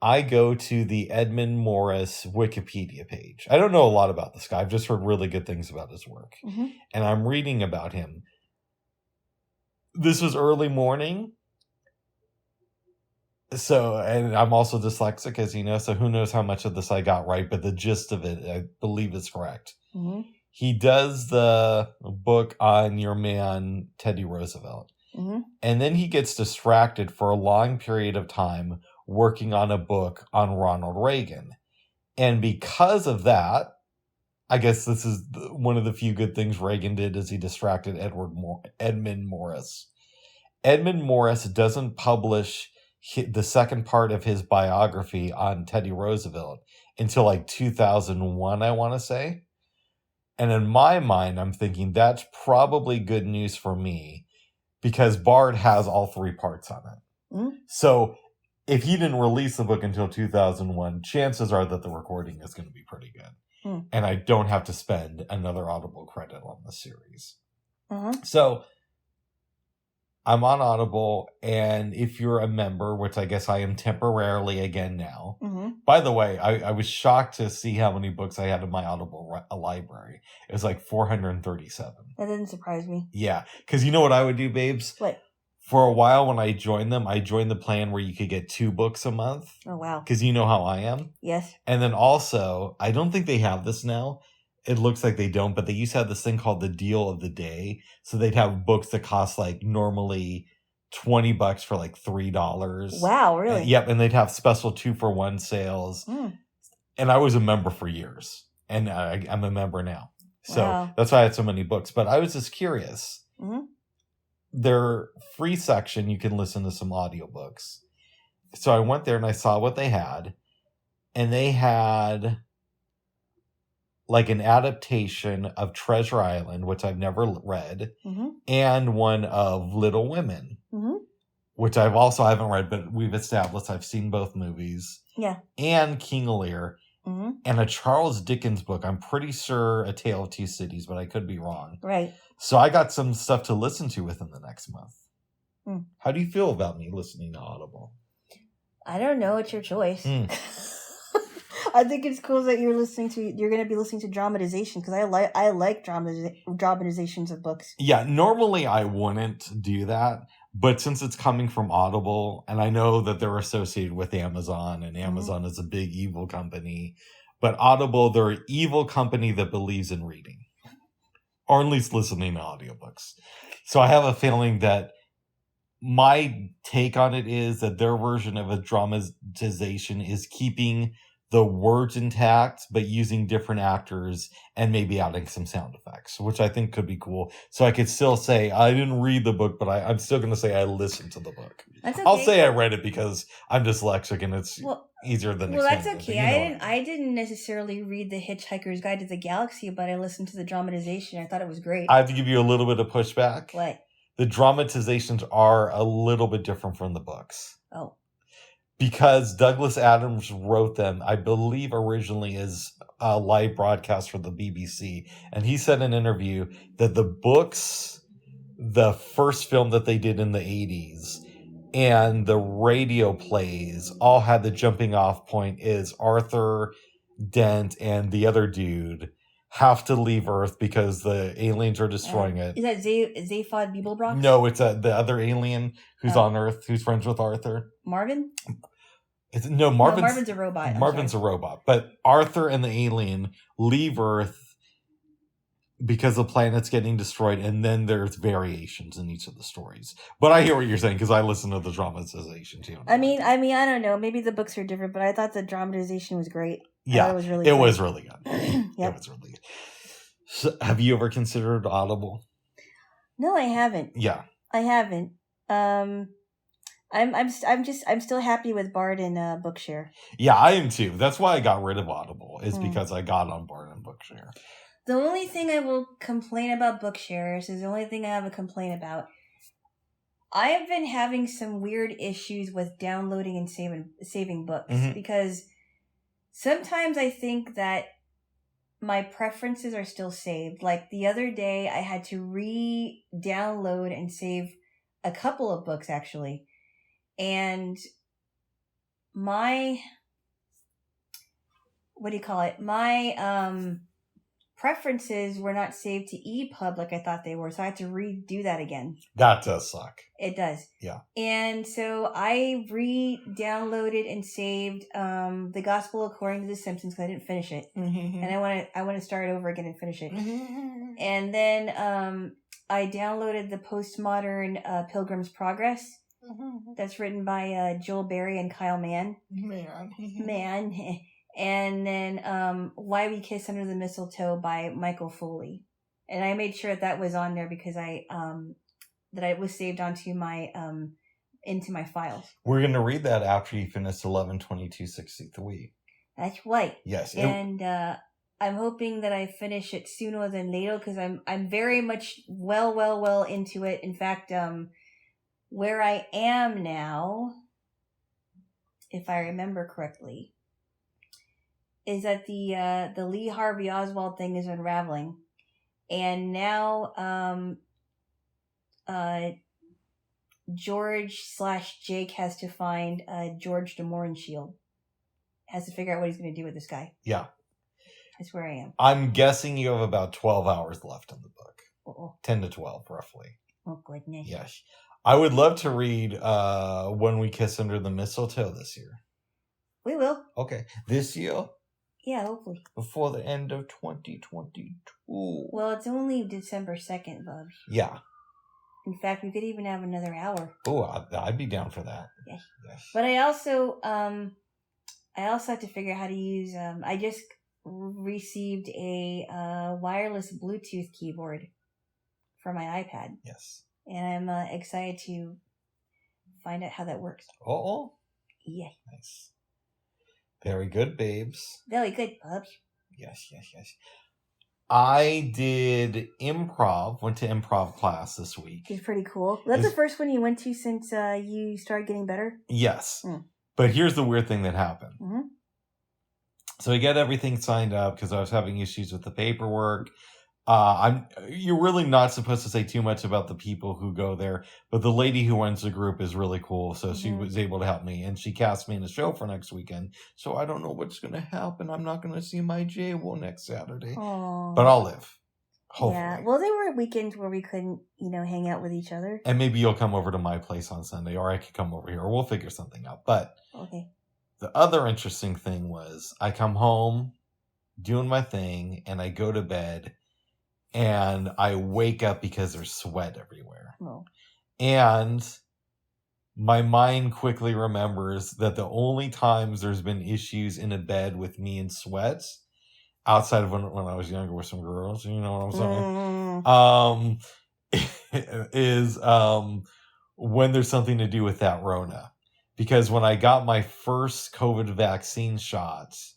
I go to the Edmund Morris Wikipedia page. I don't know a lot about this guy. I've just heard really good things about his work. And I'm reading about him. This was early morning. So, and I'm also dyslexic, as you know, so who knows how much of this I got right, but the gist of it, I believe is correct. He does the book on your man, Teddy Roosevelt. And then he gets distracted for a long period of time working on a book on Ronald Reagan. And because of that, I guess this is one of the few good things Reagan did, is he distracted Edmund Morris. Edmund Morris doesn't publish the second part of his biography on Teddy Roosevelt until like 2001, I want to say. And in my mind, I'm thinking that's probably good news for me, because Bard has all 3 parts on it. So if he didn't release the book until 2001, chances are that the recording is going to be pretty good. and I don't have to spend another Audible credit on the series. Uh-huh. So I'm on Audible, and if you're a member, which I guess I am temporarily again now. By the way, I was shocked to see how many books I had in my Audible library. It was like 437. That didn't surprise me. Yeah, because you know what I would do, babes? What? For a while when I joined them, I joined the plan where you could get 2 books a month. Oh, wow. Because you know how I am. Yes. And then also, I don't think they have this now. It looks like they don't, but they used to have this thing called the deal of the day. So they'd have books that cost like normally $20 for like $3. Wow, really? Yep, and they'd have special 2-for-1 sales. And I was a member for years, and I'm a member now. So that's why I had so many books. But I was just curious. Their free section, you can listen to some audiobooks. So I went there and I saw what they had. And they had like an adaptation of Treasure Island, which I've never read, and one of Little Women, which I haven't read, but we've established I've seen both movies. Yeah. And King Lear, and a Charles Dickens book. I'm pretty sure A Tale of Two Cities, but I could be wrong. Right. So I got some stuff to listen to within the next month. How do you feel about me listening to Audible? I don't know. It's your choice. I think it's cool that you're going to be listening to dramatization, because I like dramatizations of books. Yeah, normally I wouldn't do that, but since it's coming from Audible, and I know that they're associated with Amazon, and Amazon is a big evil company, but Audible, they're an evil company that believes in reading, or at least listening to audiobooks. So I have a feeling that my take on it is that their version of a dramatization is keeping the words intact, but using different actors and maybe adding some sound effects, which I think could be cool. So I could still say, I didn't read the book, but I'm still going to say I listened to the book. That's okay. I'll say I read it because I'm dyslexic and it's easier than that's okay. I didn't necessarily read The Hitchhiker's Guide to the Galaxy, but I listened to the dramatization. I thought it was great. I have to give you a little bit of pushback. What? The dramatizations are a little bit different from the books. Oh. Because Douglas Adams wrote them, I believe originally as a live broadcast for the BBC. And he said in an interview that the books, the first film that they did in the 80s, and the radio plays all had the jumping off point is Arthur Dent and the other dude have to leave Earth because the aliens are destroying it. Is that Zaphod Beeblebrox? No, it's the other alien who's on Earth, who's friends with Arthur. Marvin? Marvin's a robot. Marvin's a robot. But Arthur and the alien leave Earth because the planet's getting destroyed, and then there's variations in each of the stories. But I hear what you're saying because I listen to the dramatization too. I mean, I don't know. Maybe the books are different, but I thought the dramatization was great. Yeah, it was really good. Was really good. Yep. It was really good. So, have you ever considered Audible? No, I haven't. Yeah, I haven't. I'm still happy with Bard and Bookshare. Yeah, I am too. That's why I got rid of Audible, is because I got on Bard and Bookshare. The only thing I will complain about Bookshare is the only thing I have a complaint about. I have been having some weird issues with downloading and saving books because sometimes I think that my preferences are still saved. Like the other day, I had to re-download and save a couple of books actually. And my, my preferences were not saved to EPUB like I thought they were. So I had to redo that again. That does suck. It does. Yeah. And so I re-downloaded and saved The Gospel According to the Simpsons because I didn't finish it. And I want to start over again and finish it. And then I downloaded the postmodern Pilgrim's Progress. That's written by Joel Berry and Kyle Mann. Man. And then Why We Kiss Under the Mistletoe by Michael Foley. And I made sure that was on there because that it was saved onto my into my files. We're gonna read that after you finish 11/22/63. That's right. Yes. And I'm hoping that I finish it sooner than later because I'm very much well into it. In fact, where I am now, if I remember correctly, is that the Lee Harvey Oswald thing is unraveling, and now George/Jake has to find George de Mohrenschildt. Has to figure out what he's going to do with this guy. Yeah. That's where I am. I'm guessing you have about 12 hours left in the book. Uh-oh. 10 to 12, roughly. Oh, goodness. Yes. I would love to read When We Kiss Under the Mistletoe this year. We will. Okay. This year? Yeah, hopefully. Before the end of 2022. Well, it's only December 2nd, Bob. Yeah. In fact, we could even have another hour. Oh, I'd be down for that. Yes. Yes. But I also have to figure out how to use. I just received a wireless Bluetooth keyboard for my iPad. Yes. And I'm excited to find out how that works. Oh. Yeah. Nice. Very good, babes. Very good, Bubs. Yes. I did improv, went to improv class this week. It's pretty cool. That's the first one you went to since you started getting better? Yes. Mm. But here's the weird thing that happened. Mm-hmm. So I get everything signed up because I was having issues with the paperwork. You're really not supposed to say too much about the people who go there, but the lady who runs the group is really cool, so she was able to help me, and she cast me in a show for next weekend. So I don't know what's going to happen. I'm not going to see my Jaylo next Saturday, but I'll live. Hopefully. Yeah. Well, there were weekends where we couldn't, hang out with each other. And maybe you'll come over to my place on Sunday, or I could come over here, or we'll figure something out. But okay. The other interesting thing was I come home doing my thing, and I go to bed. And I wake up because there's sweat everywhere. Oh. And my mind quickly remembers that the only times there's been issues in a bed with me and sweats, outside of when I was younger with some girls, you know what I'm saying? Is when there's something to do with that Rona. Because when I got my first COVID vaccine shots,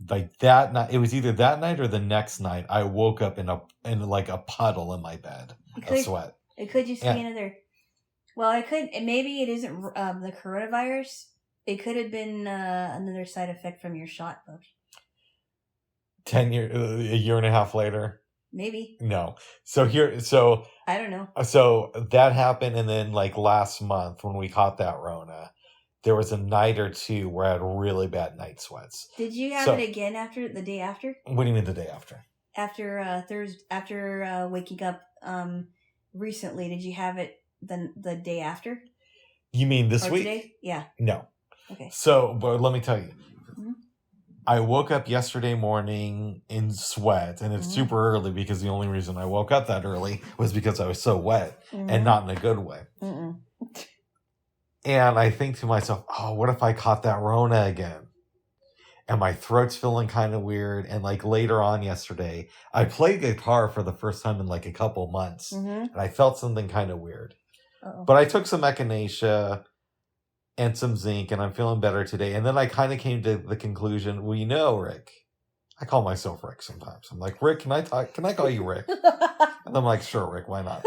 like that night, it was either that night or the next night, I woke up in like a puddle in my bed of sweat. It could just be another. Well, maybe it isn't the coronavirus. It could have been another side effect from your shot, folks. A year and a half later. Maybe. No. I don't know. So that happened, and then like last month when we caught that Rona, there was a night or two where I had really bad night sweats. Did you have it again the day after? What do you mean the day after? After Thursday, after waking up recently, did you have it the day after? You mean this week? Today? Yeah. No. Okay. So, but let me tell you. Mm-hmm. I woke up yesterday morning in sweat, and it's super early because the only reason I woke up that early was because I was so wet and not in a good way. Mm-mm. And I think to myself, oh, what if I caught that Rona again? And my throat's feeling kind of weird. And like later on yesterday, I played guitar for the first time in like a couple months. And I felt something kind of weird. Uh-oh. But I took some echinacea and some zinc, and I'm feeling better today. And then I kind of came to the conclusion, well, Rick. I call myself Rick sometimes. I'm like, Rick, can I call you Rick? And I'm like, sure, Rick, why not?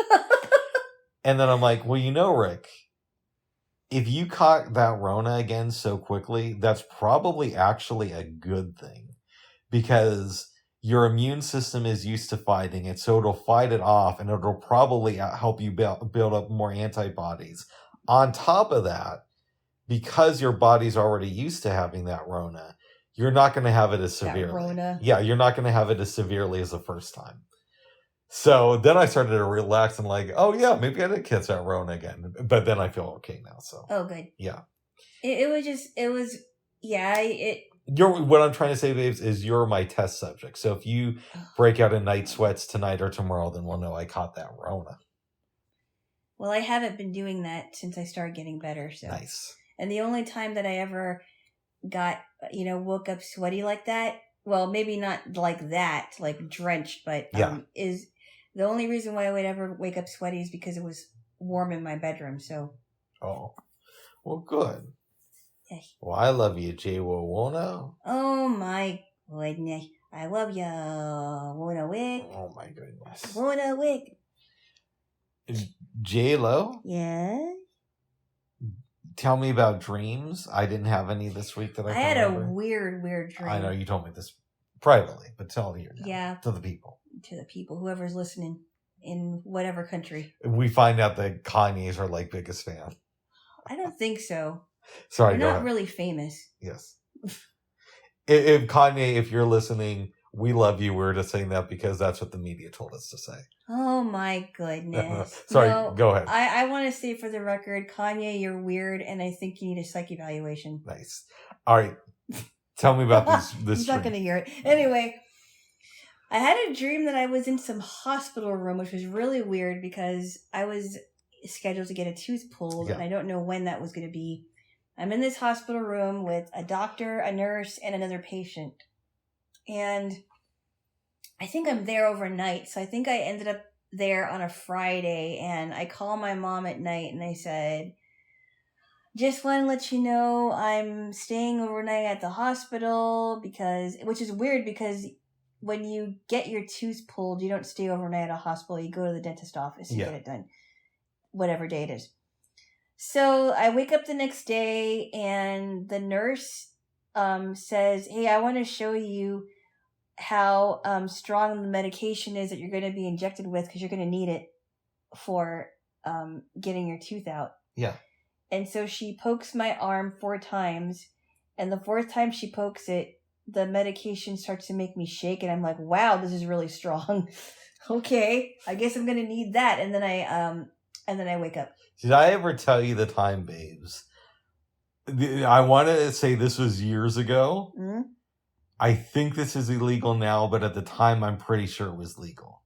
And then I'm like, well, Rick, if you caught that Rona again so quickly, that's probably actually a good thing, because your immune system is used to fighting it, so it'll fight it off, and it'll probably help you build up more antibodies. On top of that, because your body's already used to having that Rona, you're not going to have it as severely. That Rona. Yeah, you're not going to have it as severely as the first time. So then I started to relax and like, oh yeah, maybe I did catch that Rona again. But then I feel okay now. So. Oh, good. Yeah. What I'm trying to say, babes, is you're my test subject. So if you break out in night sweats tonight or tomorrow, then we'll know I caught that Rona. Well, I haven't been doing that since I started getting better. So. Nice. And the only time that I ever got, woke up sweaty like that, well, maybe not like that, like drenched, but is the only reason why I would ever wake up sweaty is because it was warm in my bedroom. So. Oh, well, good. Yes. Well, I love you, Jaylo. Oh my goodness, I love you, Wona Wick. Oh my goodness, Wona Wick. Jaylo. Yeah. Tell me about dreams. I didn't have any this week that I had remember. a weird dream. I know you told me this privately, but tell it here now. Yeah. To the people. To the people, whoever's listening in whatever country. We find out that Kanye's our like biggest fan. I don't think so. Sorry, They're not really famous. Yes. If Kanye, if you're listening, we love you. We're just saying that because that's what the media told us to say. Oh my goodness. Sorry, go ahead. I want to say for the record, Kanye, you're weird, and I think you need a psych evaluation. Nice. All right. Tell me about this He's not going to hear it. Anyway, I had a dream that I was in some hospital room, which was really weird because I was scheduled to get a tooth pulled, and I don't know when that was going to be. I'm in this hospital room with a doctor, a nurse, and another patient. And I think I'm there overnight, so I think I ended up there on a Friday, and I called my mom at night, and I said, just want to let you know I'm staying overnight at the hospital, which is weird because when you get your tooth pulled, you don't stay overnight at a hospital, you go to the dentist office and get it done, whatever day it is. So I wake up the next day, and the nurse says, hey, I want to show you how strong the medication is that you're going to be injected with because you're going to need it for getting your tooth out. Yeah. And so she pokes my arm 4 times, and the 4th time she pokes it, the medication starts to make me shake, and I'm like, wow, this is really strong. Okay, I guess I'm going to need that. And then I wake up. Did I ever tell you the time, babes? I want to say this was years ago. Mm-hmm. I think this is illegal now, but at the time, I'm pretty sure it was legal.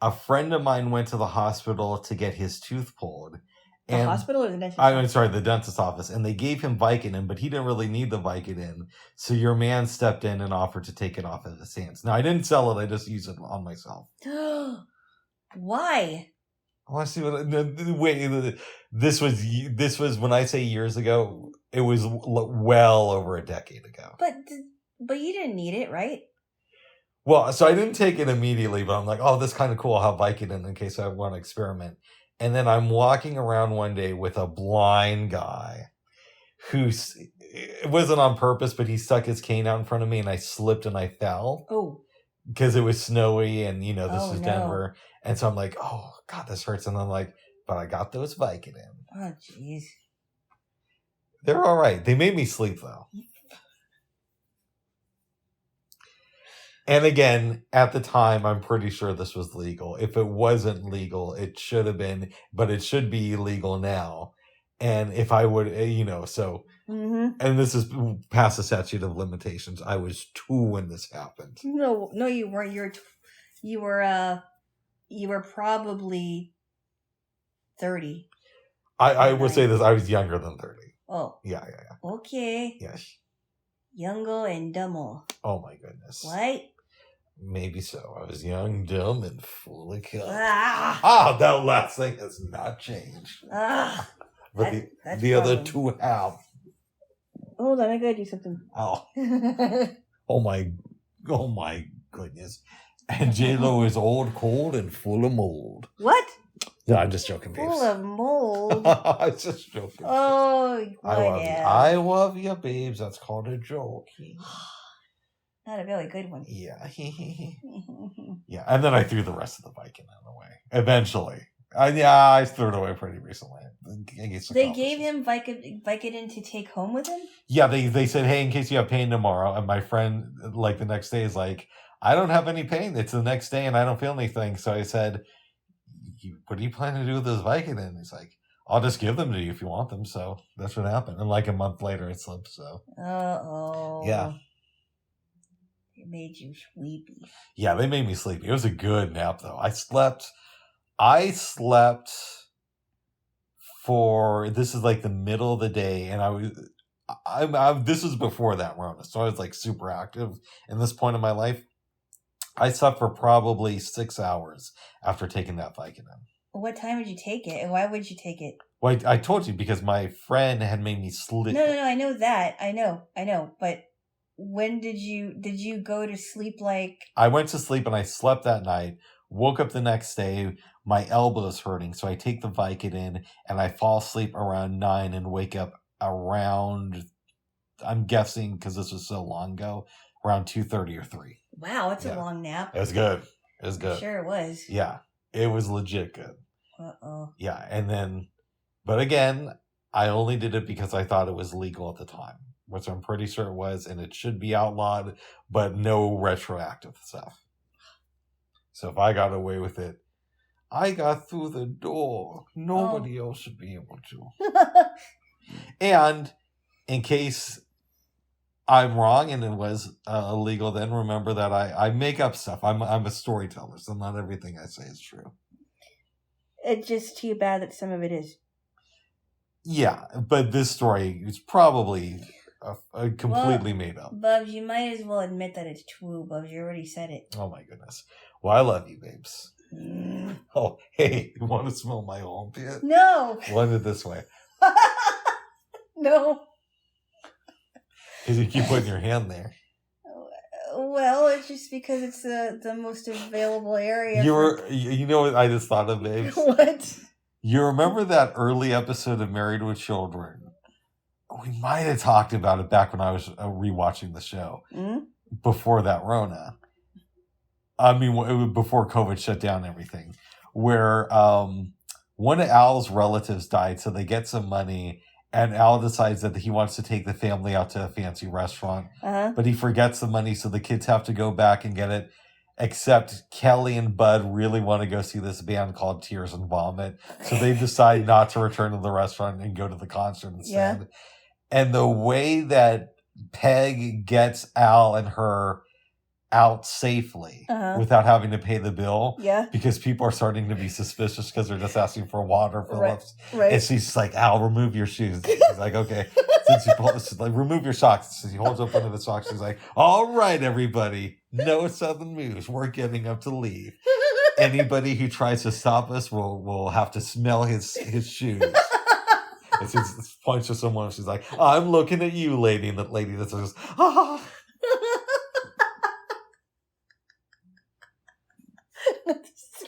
A friend of mine went to the hospital to get his tooth pulled. The hospital or the dentist office? I'm sorry, the dentist office. And they gave him Vicodin, but he didn't really need the Vicodin. So your man stepped in and offered to take it off of his hands. Now, I didn't sell it. I just used it on myself. Why? I want to see what... Wait, this was, when I say years ago, it was well over a decade ago. But you didn't need it, right? Well, so I didn't take it immediately, but I'm like, oh, this is kind of cool. I'll have Vicodin in case I want to experiment. And then I'm walking around one day with a blind guy it wasn't on purpose, but he stuck his cane out in front of me and I slipped and I fell. Oh. Because it was snowy and, this is Denver. And so I'm like, oh, God, this hurts. And I'm like, but I got those Vicodin. Oh, jeez. They're all right. They made me sleep, though. And again, at the time, I'm pretty sure this was legal. If it wasn't legal, it should have been, but it should be illegal now. And if I would, so, and this is past the statute of limitations. I was 2 when this happened. No, you weren't. You were probably 30. I will say this. I was younger than 30. Oh. Yeah. Okay. Yes. Younger and dumber. Oh, my goodness. What? Maybe so. I was young, dumb, and full of cum. That last thing has not changed. But that's the other 2 have. Hold on, I gotta do something. Oh. Oh my goodness. And Jaylo is old, cold, and full of mold. What? No, I'm just joking, babes. Full of mold? I'm just joking. Oh, I love you, babes. That's called a joke. Not a very good one. Yeah. Yeah, and then I threw the rest of the Vicodin away. Eventually. I threw it away pretty recently. They gave him Vicodin to take home with him? Yeah, they said, hey, in case you have pain tomorrow. And my friend, the next day is like, I don't have any pain. It's the next day and I don't feel anything. So I said, what are you planning to do with this Vicodin? He's like, I'll just give them to you if you want them. So that's what happened. And a month later, it slipped. So. Uh-oh. Yeah. It made you sleepy. Yeah, they made me sleepy. It was a good nap, though. I slept this is the middle of the day, and this was before that Rona, so I was super active in this point in my life. I slept for probably 6 hours after taking that Vicodin. What time did you take it, and why would you take it? Well, I told you, because my friend had made me sleep. No, I know that. I know, but when did you go to sleep? I went to sleep and I slept that night, woke up the next day, my elbow's hurting, so I take the Vicodin and I fall asleep around 9 and wake up around, I'm guessing because this was so long ago, around 2:30 or 3. Wow, it's a long nap. It was good. It was good. Sure it was. Yeah, it was legit good. Uh-oh. Yeah, and then, but again, I only did it because I thought it was legal at the time, which I'm pretty sure it was, and it should be outlawed, but no retroactive stuff. So if I got away with it, I got through the door. Nobody else should be able to. And in case I'm wrong and it was illegal, then remember that I make up stuff. I'm a storyteller, so not everything I say is true. It's just too bad that some of it is. Yeah, but this story is probably completely made up. Bubs, you might as well admit that it's true, Bubs. You already said it. Oh my goodness. Well, I love you, babes. Oh, hey, you want to smell my armpit? No. Blend it this way. No. Because you keep putting your hand there. Well, it's just because it's the most available area. You know what I just thought of, babes? What? You remember that early episode of Married with Children? We might have talked about it back when I was rewatching the show. Mm-hmm. Before that Rona. I mean, it was before COVID shut down everything. Where one of Al's relatives died, so they get some money, and Al decides that he wants to take the family out to a fancy restaurant. Uh-huh. But he forgets the money, so the kids have to go back and get it. Except Kelly and Bud really want to go see this band called Tears and Vomit. So they decide not to return to the restaurant and go to the concert instead. Yeah. And the way that Peg gets Al and her out safely without having to pay the bill. Yeah. Because people are starting to be suspicious because they're just asking for water Phillips. Right. And she's like, Al, remove your shoes. He's like, okay. Since you pull, she's like, remove your socks. So he holds up one of his socks. She's like, all right, everybody. No sudden moves. We're getting up to leave. Anybody who tries to stop us will have to smell his shoes. And she points to someone. She's like, I'm looking at you, lady. And the lady that says, ah.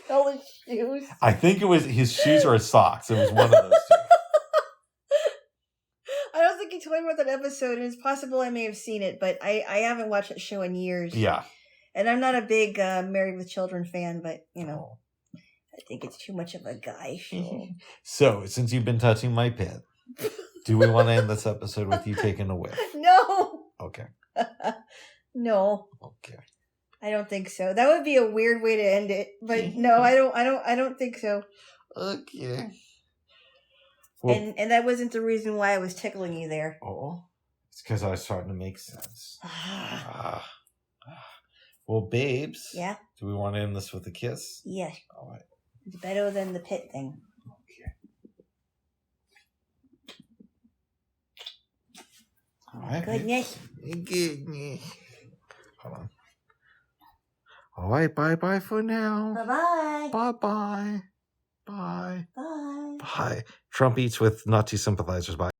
Smell his shoes. I think it was his shoes or his socks. It was one of those two. I don't think you told me about that episode, and it's possible I may have seen it, but I haven't watched that show in years. Yeah. And I'm not a big Married with Children fan, but, you know, I think it's too much of a guy show. So, since you've been touching my pit, do we want to end this episode with you taking a whiff? No. Okay. No. Okay. I don't think so. That would be a weird way to end it, but no, I don't think so. Okay. Well, and that wasn't the reason why I was tickling you there. Oh, it's because I was starting to make sense. Well, babes. Yeah. Do we want to end this with a kiss? Yeah. All right. It's better than the pit thing. Okay. All right. Goodness. Goodness. Hold on. All right, bye-bye for now. Bye-bye. Bye-bye. Bye. Bye. Bye. Trump eats with Nazi sympathizers. Bye.